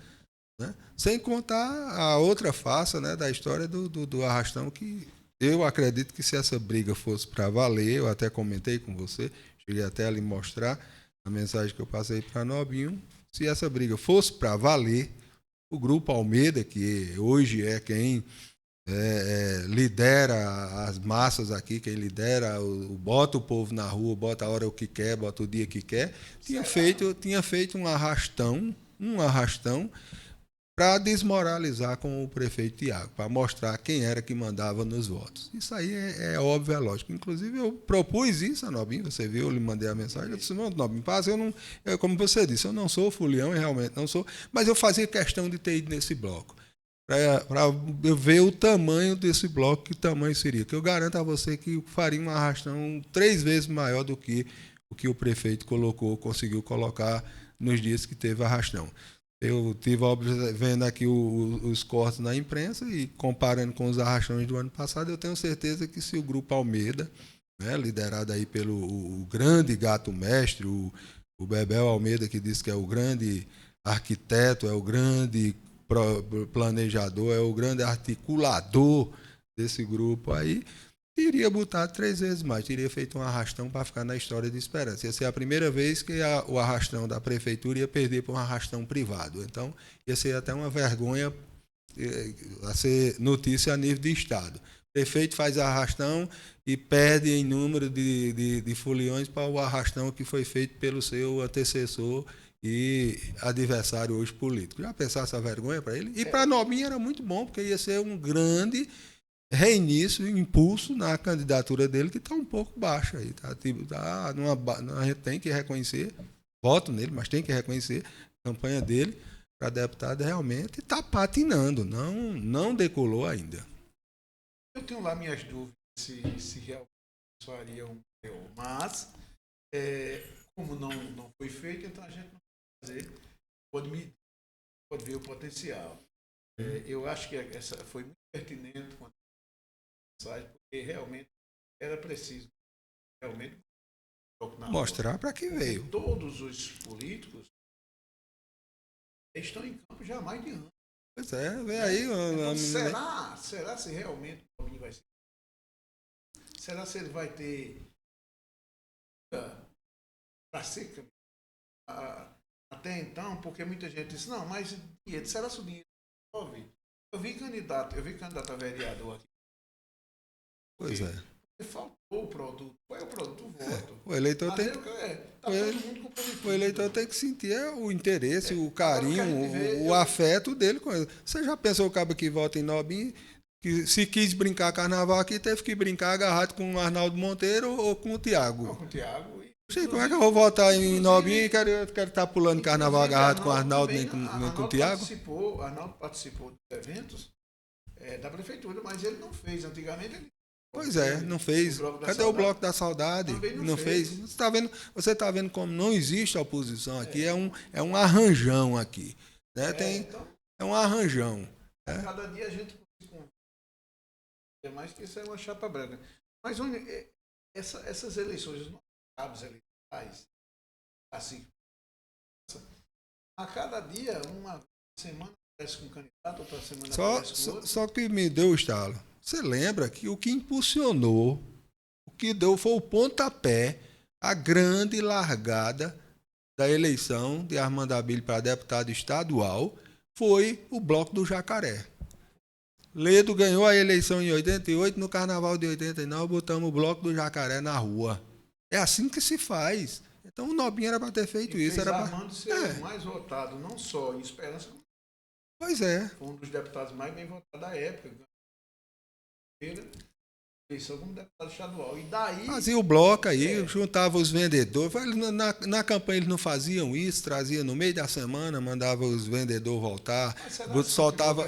Speaker 2: Sem contar a outra face, né, da história do arrastão, que eu acredito que se essa briga fosse para valer, eu até comentei com você, cheguei até a lhe mostrar a mensagem que eu passei para Nobinho, se essa briga fosse para valer, o Grupo Almeida, que hoje é quem lidera as massas aqui, quem lidera, bota o povo na rua, bota a hora que quer, bota o dia que quer, tinha feito um arrastão para desmoralizar com o prefeito Tiago, para mostrar quem era que mandava nos votos. Isso aí é óbvio, é lógico. Inclusive, eu propus isso a Nobinho, você viu, eu lhe mandei a mensagem, eu disse, não, Nobinho, passa, como você disse, eu não sou folião, eu realmente não sou, mas eu fazia questão de ter ido nesse bloco, para eu ver o tamanho desse bloco, que tamanho seria, que eu garanto a você que faria uma arrastão 3 vezes maior do que o que o prefeito conseguiu colocar nos dias que teve arrastão. Eu estive vendo aqui os cortes na imprensa e comparando com os arrastões do ano passado, eu tenho certeza que se o Grupo Almeida, né, liderado aí pelo o grande gato mestre, o Bebel Almeida, que diz que é o grande arquiteto, é o grande planejador, é o grande articulador desse grupo aí, iria botar 3 vezes mais, teria feito um arrastão para ficar na história de Esperança. Ia ser a primeira vez que o arrastão da prefeitura ia perder para um arrastão privado. Então, ia ser até uma vergonha a ser notícia a nível de Estado. O prefeito faz arrastão e perde em número de foliões para o arrastão que foi feito pelo seu antecessor e adversário hoje político. Já pensasse essa vergonha para ele? E para Nobinho era muito bom, porque ia ser um grande reinício, impulso na candidatura dele, que está um pouco baixa aí. A gente tem que reconhecer, voto nele, mas tem que reconhecer a campanha dele para deputado realmente está patinando, não decolou ainda.
Speaker 1: Eu tenho lá minhas dúvidas se realmente faria um PO, mas como não foi feito, então a gente não pode fazer, pode ver o potencial. Eu acho que essa foi muito pertinente quando porque realmente era preciso
Speaker 2: mostrar para que veio.
Speaker 1: Todos os políticos estão em campo já há mais de anos.
Speaker 2: Pois é, vê aí.
Speaker 1: Então, será se realmente o Robinho vai ser? Será se ele vai ter para ser até então? Porque muita gente disse, não, mas será se o dinheiro resolve? Eu vi candidato a vereador aqui.
Speaker 2: Pois é.
Speaker 1: Faltou o produto. Qual é o produto? O voto.
Speaker 2: O eleitor tem o eleitor tem que sentir o interesse, o carinho, o afeto dele com ele. Você já pensou o cabo que vota em Nobinho, que se quis brincar carnaval aqui, teve que brincar agarrado com o Arnaldo Monteiro ou com o Tiago?
Speaker 1: Não, com o Tiago.
Speaker 2: Sei, como é que eu vou votar em Nobinho e quero estar pulando carnaval agarrado com o Arnaldo nem com o Tiago?
Speaker 1: Arnaldo participou dos eventos da prefeitura, mas ele não fez. Antigamente ele.
Speaker 2: Pois é, não fez. Cadê o Bloco da Saudade? Não fez. Você está vendo como não existe oposição aqui, é um arranjão aqui. Né? É um arranjão.
Speaker 1: Cada dia a gente é mais que isso é uma chapa branca. Mas essas eleições, os cabos eleitorais, assim, a cada dia, uma semana aparece com um candidato, outra semana aparece com outro.
Speaker 2: Só que me deu o estalo. Você lembra que o que impulsionou, o que deu foi o pontapé, a grande largada da eleição de Armando Abílio para deputado estadual, foi o Bloco do Jacaré. Ledo ganhou a eleição em 88, no Carnaval de 89 botamos o Bloco do Jacaré na rua. É assim que se faz. Então o Nobinho era para ter feito isso. Era
Speaker 1: Armando ser o mais votado, não só em Esperança, como
Speaker 2: pois é.
Speaker 1: Foi um dos deputados mais bem votados da época. Eleição como deputado estadual. E daí.
Speaker 2: Fazia o bloco aí, juntava os vendedores. Na campanha eles não faziam isso, trazia no meio da semana, mandava os vendedores voltar, soltava.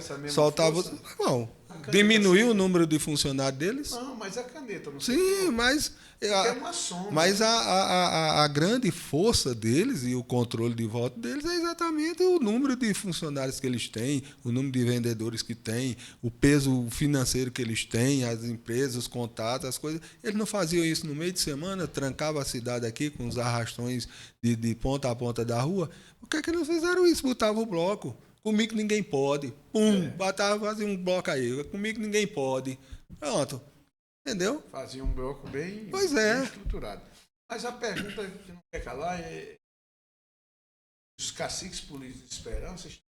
Speaker 2: Bom, diminuiu o número de funcionários deles?
Speaker 1: Não, mas a caneta não
Speaker 2: Sim, mas
Speaker 1: é uma soma.
Speaker 2: mas a grande força deles e o controle de voto deles é exatamente o número de funcionários que eles têm, o número de vendedores que têm, o peso financeiro que eles têm, as empresas, os contatos, as coisas. Eles não faziam isso no meio de semana, trancavam a cidade aqui com os arrastões de ponta a ponta da rua. Por que eles não fizeram isso? Botavam o bloco. Comigo ninguém pode. Pum, fazia um bloco aí. Comigo ninguém pode. Pronto. Entendeu?
Speaker 1: Fazia um bloco bem,
Speaker 2: Pois
Speaker 1: bem estruturado. Mas a pergunta que não quer calar é: os caciques políticos de esperança estão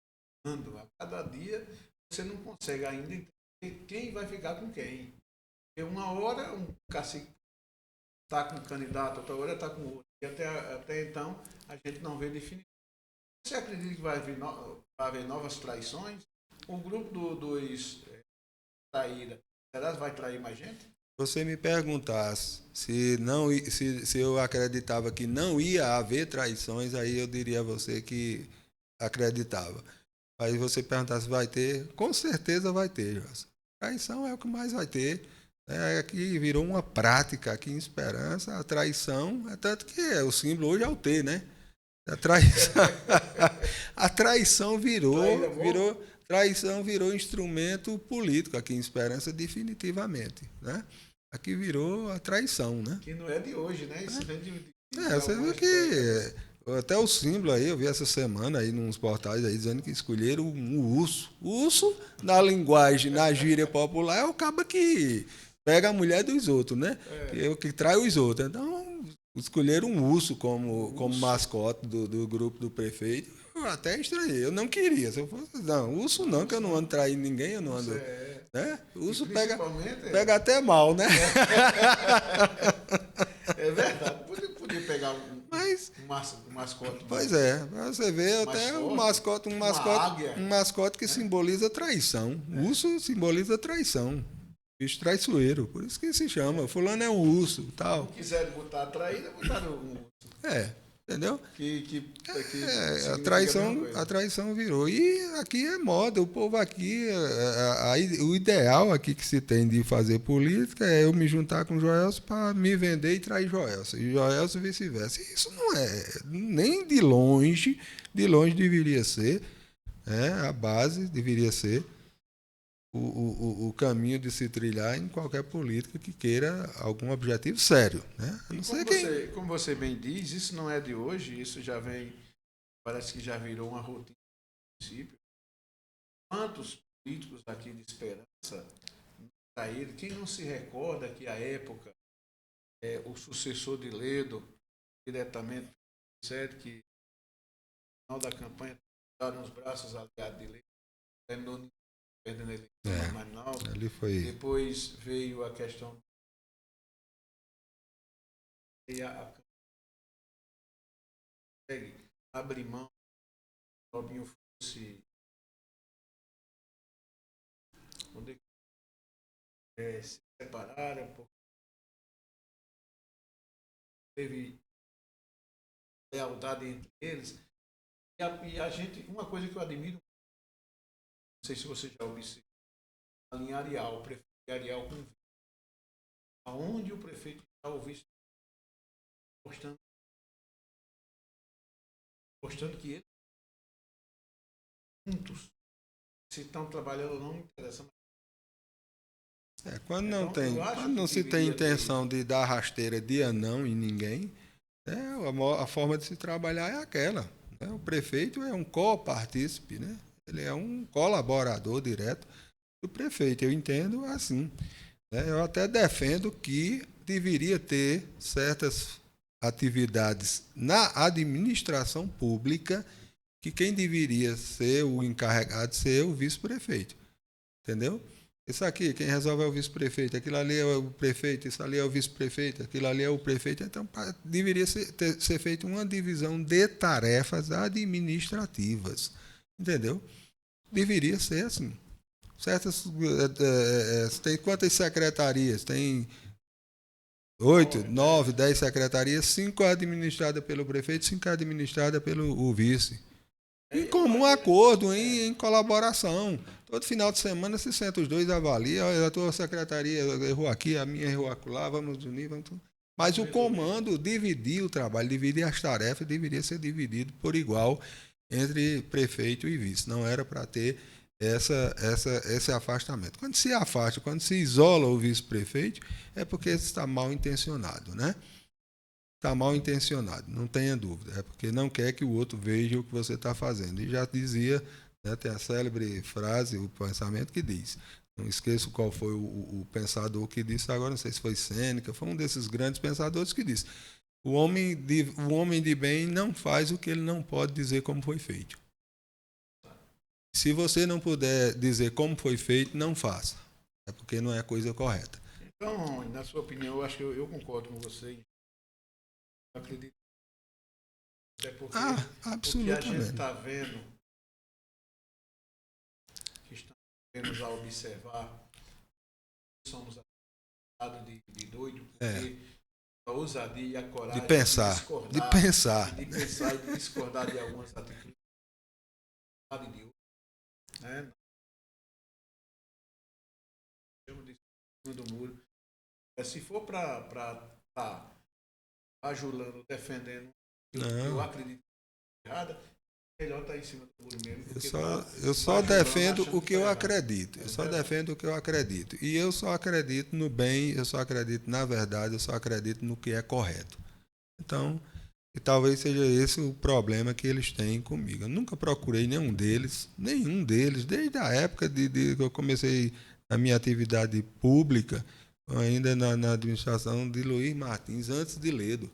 Speaker 1: andando. A cada dia você não consegue ainda entender quem vai ficar com quem. Porque uma hora um cacique está com um candidato, outra hora está com outro. E até então a gente não vê definição. Você acredita que vai haver novas traições? O grupo dos traíra, será que vai trair mais gente?
Speaker 2: Você me perguntasse se eu acreditava que não ia haver traições, aí eu diria a você que acreditava. Aí você perguntasse se vai ter, com certeza vai ter, José. Traição é o que mais vai ter. Aqui virou uma prática aqui em Esperança, a traição, é tanto que o símbolo hoje é o T, né? A traição virou instrumento político aqui em Esperança definitivamente, né? Aqui virou a traição, né?
Speaker 1: Que não é de hoje, né? Isso vem de
Speaker 2: você viu que até o símbolo aí, eu vi essa semana aí nos portais aí dizendo que escolheram um urso. O urso, na linguagem, na gíria popular, é o cabo que pega a mulher dos outros, né? Que trai os outros. Então, escolheram um urso como mascote do grupo do prefeito. Eu até estranhei. Eu não queria. Se eu fosse, não, urso não, que eu não ando traindo ninguém, eu não ando. Né? O urso pega até mal, né?
Speaker 1: É verdade. Podia pegar um mascote.
Speaker 2: Pois é, você vê até um mascote que simboliza traição. O urso simboliza traição. Bicho traiçoeiro, por isso que se chama. Fulano é um urso, tal.
Speaker 1: Se quiserem botar a traíra, botaram um urso.
Speaker 2: Entendeu? A
Speaker 1: A
Speaker 2: traição virou. E aqui é moda, o povo aqui, o ideal aqui que se tem de fazer política é eu me juntar com o Joelson para me vender e trair Joelson. E Joelson vice-versa. Isso não é, nem de longe deveria ser, a base deveria ser o caminho de se trilhar em qualquer política que queira algum objetivo sério. Né?
Speaker 1: Como você bem diz, isso não é de hoje, isso já vem, parece que já virou uma rotina do município. Quantos políticos aqui de Esperança traíram? Quem não se recorda que à época o sucessor de Ledo, diretamente, que no final da campanha estava nos braços aliados de Ledo, terminou perdendo a eleição, mas não.
Speaker 2: Ali foi.
Speaker 1: Depois veio a questão e abrir mão, o Robinho fosse onde se separaram, porque teve lealdade entre eles. E a gente, uma coisa que eu admiro, não sei se você já observou, a linha Areal, o prefeito de Areal com vice. Aonde o prefeito está, o vice mostrando que eles juntos, se estão trabalhando ou não, interessa mais.
Speaker 2: Quando não se tem intenção de dar rasteira de anão em ninguém, a forma de se trabalhar é aquela. Né? O prefeito é um copartícipe, né? Ele é um colaborador direto do prefeito. Eu entendo assim. Né? Eu até defendo que deveria ter certas atividades na administração pública que quem deveria ser o encarregado ser o vice-prefeito. Entendeu? Isso aqui, quem resolve é o vice-prefeito, aquilo ali é o prefeito, isso ali é o vice-prefeito, aquilo ali é o prefeito. Então, deveria ser feita uma divisão de tarefas administrativas. Entendeu? Deveria ser assim. Tem quantas secretarias? Tem 8, 9, 10 secretarias, 5 administradas pelo prefeito, 5 administradas pelo vice. Em comum acordo, em colaboração. Todo final de semana se senta os dois, avalia, a tua secretaria errou aqui, a minha errou acolá, vamos unir, vamos tudo. Mas o comando, dividir o trabalho, dividir as tarefas, deveria ser dividido por igual entre prefeito e vice. Não era para ter esse afastamento. Quando se afasta, quando se isola o vice-prefeito, é porque está mal intencionado, né? Está mal intencionado, não tenha dúvida. É porque não quer que o outro veja o que você está fazendo. E já dizia, né, tem a célebre frase, o pensamento que diz, não esqueço qual foi o pensador que disse agora, não sei se foi Sêneca, foi um desses grandes pensadores que disse, o homem de bem não faz o que ele não pode dizer como foi feito. Se você não puder dizer como foi feito, não faça. É porque não é a coisa correta.
Speaker 1: Então, na sua opinião, eu acho que eu concordo com você. Eu acredito. Até porque o que a gente
Speaker 2: Absolutamente.
Speaker 1: está vendo, que estamos apenas a observar, somos acusados de doido, porque a ousadia e a coragem
Speaker 2: De pensar.
Speaker 1: discordar,
Speaker 2: De pensar.
Speaker 1: de pensar e de discordar de algumas atitudes de outras, né? Chamo de cima do muro. Se for para estar bajulando, defendendo, eu acredito que é errada, melhor estar em cima do muro mesmo.
Speaker 2: Eu só defendo o que eu acredito. Eu só defendo o que eu acredito. E eu só acredito no bem, eu só acredito na verdade, eu só acredito no que é correto. Então, e talvez seja esse o problema que eles têm comigo. Eu nunca procurei nenhum deles, desde a época de que eu comecei a minha atividade pública, ainda na administração de Luiz Martins, antes de Ledo.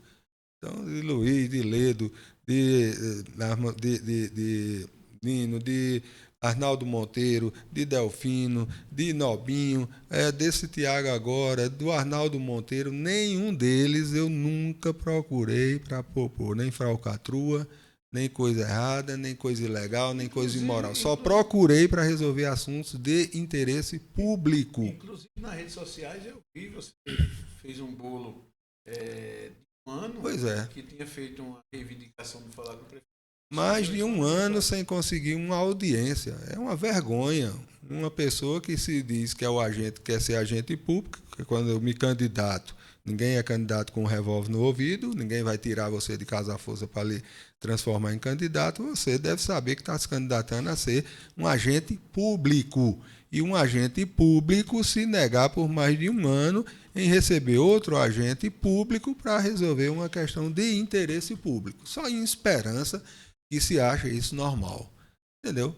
Speaker 2: Então, de Luiz, de Ledo, de Nino, de Arnaldo Monteiro, de Delfino, de Nobinho, desse Tiago agora, do Arnaldo Monteiro, nenhum deles eu nunca procurei para propor nem falcatrua, nem coisa errada, nem coisa ilegal, nem coisa imoral. Só procurei para resolver assuntos de interesse público.
Speaker 1: Inclusive nas redes sociais eu vi, você fez um bolo de um ano,
Speaker 2: pois é,
Speaker 1: que tinha feito uma reivindicação de falar com o prefeito.
Speaker 2: Mais de um ano sem conseguir uma audiência. É uma vergonha. Uma pessoa que se diz que é o agente, quer ser agente público, que quando eu me candidato, ninguém é candidato com um revólver no ouvido, ninguém vai tirar você de casa à força para lhe transformar em candidato, você deve saber que está se candidatando a ser um agente público. E um agente público se negar por mais de um ano em receber outro agente público para resolver uma questão de interesse público. Só em esperança que se acha isso normal. Entendeu?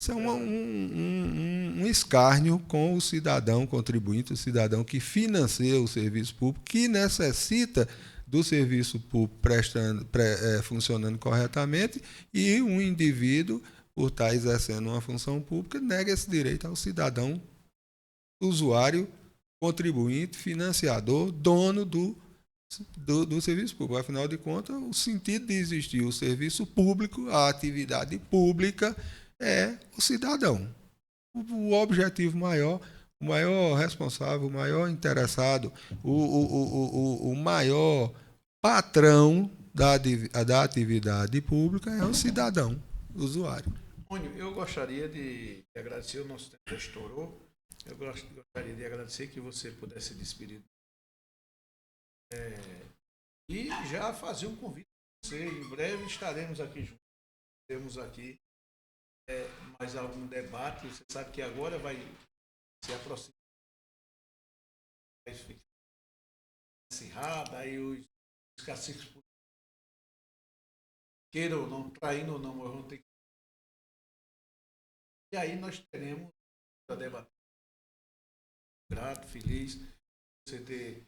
Speaker 2: Isso é um escárnio com o cidadão contribuinte, o cidadão que financia o serviço público, que necessita do serviço público funcionando corretamente, e um indivíduo, por estar exercendo uma função pública, nega esse direito ao cidadão usuário, contribuinte, financiador, dono do serviço público. Afinal de contas, o sentido de existir o serviço público, a atividade pública, é o cidadão. O objetivo maior, o maior responsável, o maior interessado, o maior patrão da atividade pública é o cidadão, o usuário.
Speaker 1: Mônio, eu gostaria de agradecer, o nosso tempo já estourou, eu gostaria de agradecer que você pudesse se despedir. E já fazer um convite para você. Em breve estaremos aqui juntos. Temos aqui mais algum debate. Você sabe que agora vai se aproximar. Vai ficar acirrada. Aí os caciques, queiram ou não, traindo ou não, vão ter que. E aí nós teremos para debater. Grato, feliz você ter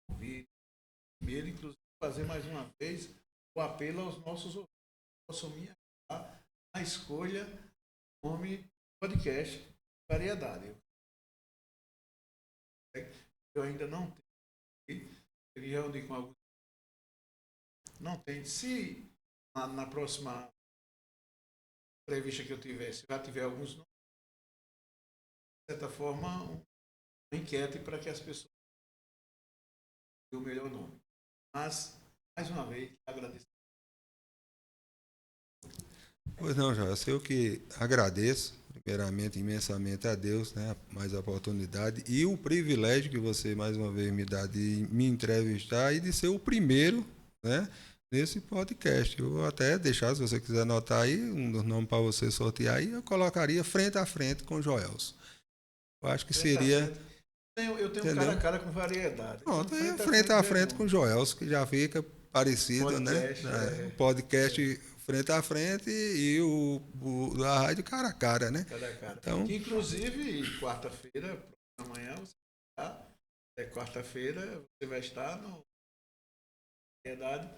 Speaker 1: convite. Primeiro, inclusive, fazer mais uma vez o apelo aos nossos ouvintes. Possam me ajudar na escolha do nome podcast Variedade. Eu ainda não tenho. Eu me reuni com alguns. Não tem. Se na próxima entrevista que eu tivesse, já tiver alguns nomes, de certa forma, uma enquete para que as pessoas tenham o melhor nome. Mas, mais uma vez, agradeço.
Speaker 2: Pois não, Joelson, eu que agradeço, primeiramente, imensamente a Deus, né, mais a oportunidade e o privilégio que você, mais uma vez, me dá de me entrevistar e de ser o primeiro, né, nesse podcast. Eu vou até deixar, se você quiser anotar aí, um dos nomes para você sortear aí, eu colocaria frente a frente com o Joelson. Eu acho que
Speaker 1: Frente a
Speaker 2: seria,
Speaker 1: frente. Eu tenho cara
Speaker 2: entendeu?
Speaker 1: a cara com variedade. Então,
Speaker 2: Pronto, aí
Speaker 1: frente
Speaker 2: frente a
Speaker 1: já é
Speaker 2: frente
Speaker 1: bom.
Speaker 2: com o Joelson, que já fica parecido, né?
Speaker 1: Podcast,
Speaker 2: O podcast frente a frente e o da rádio cara a cara, né?
Speaker 1: cara a cara.
Speaker 2: Então,
Speaker 1: Que, inclusive, quarta-feira, amanhã, você está, quarta-feira, você vai estar no Variedade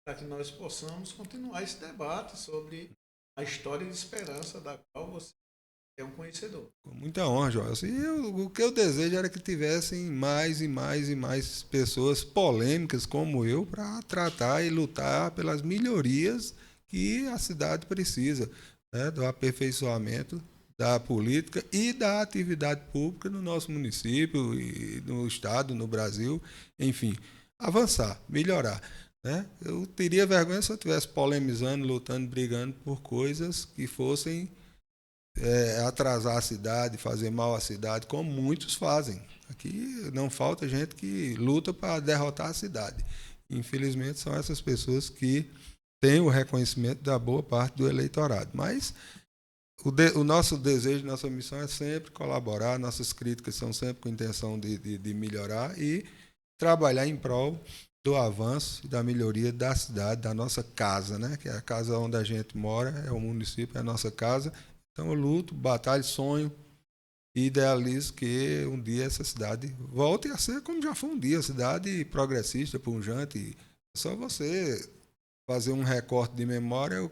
Speaker 1: para que nós possamos continuar esse debate sobre a história de esperança da qual você é um conhecedor.
Speaker 2: com muita honra, Joelson. E o que eu desejo era que tivessem mais e mais e mais pessoas polêmicas como eu para tratar e lutar pelas melhorias que a cidade precisa, né? Do aperfeiçoamento da política e da atividade pública no nosso município e no estado, no Brasil, enfim, avançar, melhorar. Né? Eu teria vergonha se eu estivesse polemizando, lutando, brigando por coisas que fossem atrasar a cidade, fazer mal à cidade, como muitos fazem. Aqui não falta gente que luta para derrotar a cidade. Infelizmente, são essas pessoas que têm o reconhecimento da boa parte do eleitorado. Mas o nosso desejo, nossa missão é sempre colaborar, nossas críticas são sempre com a intenção de melhorar e trabalhar em prol do avanço e da melhoria da cidade, da nossa casa, né? Que é a casa onde a gente mora, é o município, é a nossa casa. Então eu luto, batalho, sonho e idealizo que um dia essa cidade volte a ser como já foi um dia, cidade progressista, pujante. É só você fazer um recorte de memória,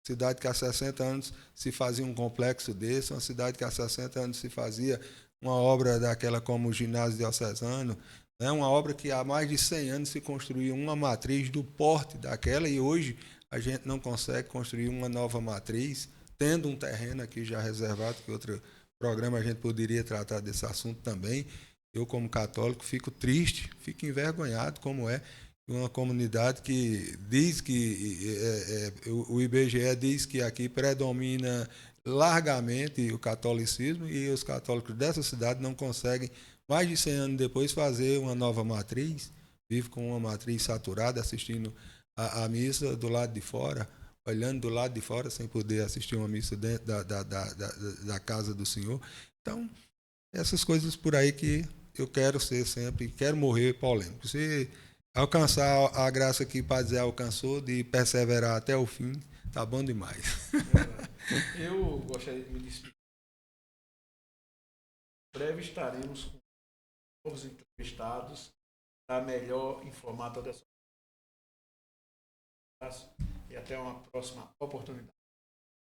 Speaker 2: cidade que há 60 anos se fazia um complexo desse, uma cidade que há 60 anos se fazia uma obra daquela como o ginásio diocesano, né? Uma obra que há mais de 100 anos se construía uma matriz do porte daquela e hoje a gente não consegue construir uma nova matriz, tendo um terreno aqui já reservado, que outro programa a gente poderia tratar desse assunto também. Eu, como católico, fico triste, fico envergonhado como é uma comunidade que diz que o IBGE diz que aqui predomina largamente o catolicismo e os católicos dessa cidade não conseguem, mais de 100 anos depois, fazer uma nova matriz, vive com uma matriz saturada, assistindo a missa do lado de fora, olhando do lado de fora, sem poder assistir uma missa dentro da casa do Senhor. Então, essas coisas por aí que eu quero ser sempre, quero morrer polêmico. Se alcançar a graça que o Padre Zé alcançou, de perseverar até o fim, tá bom demais.
Speaker 1: Eu gostaria de me despedir. Em breve estaremos com novos entrevistados para melhor informar toda essa. E até uma próxima oportunidade.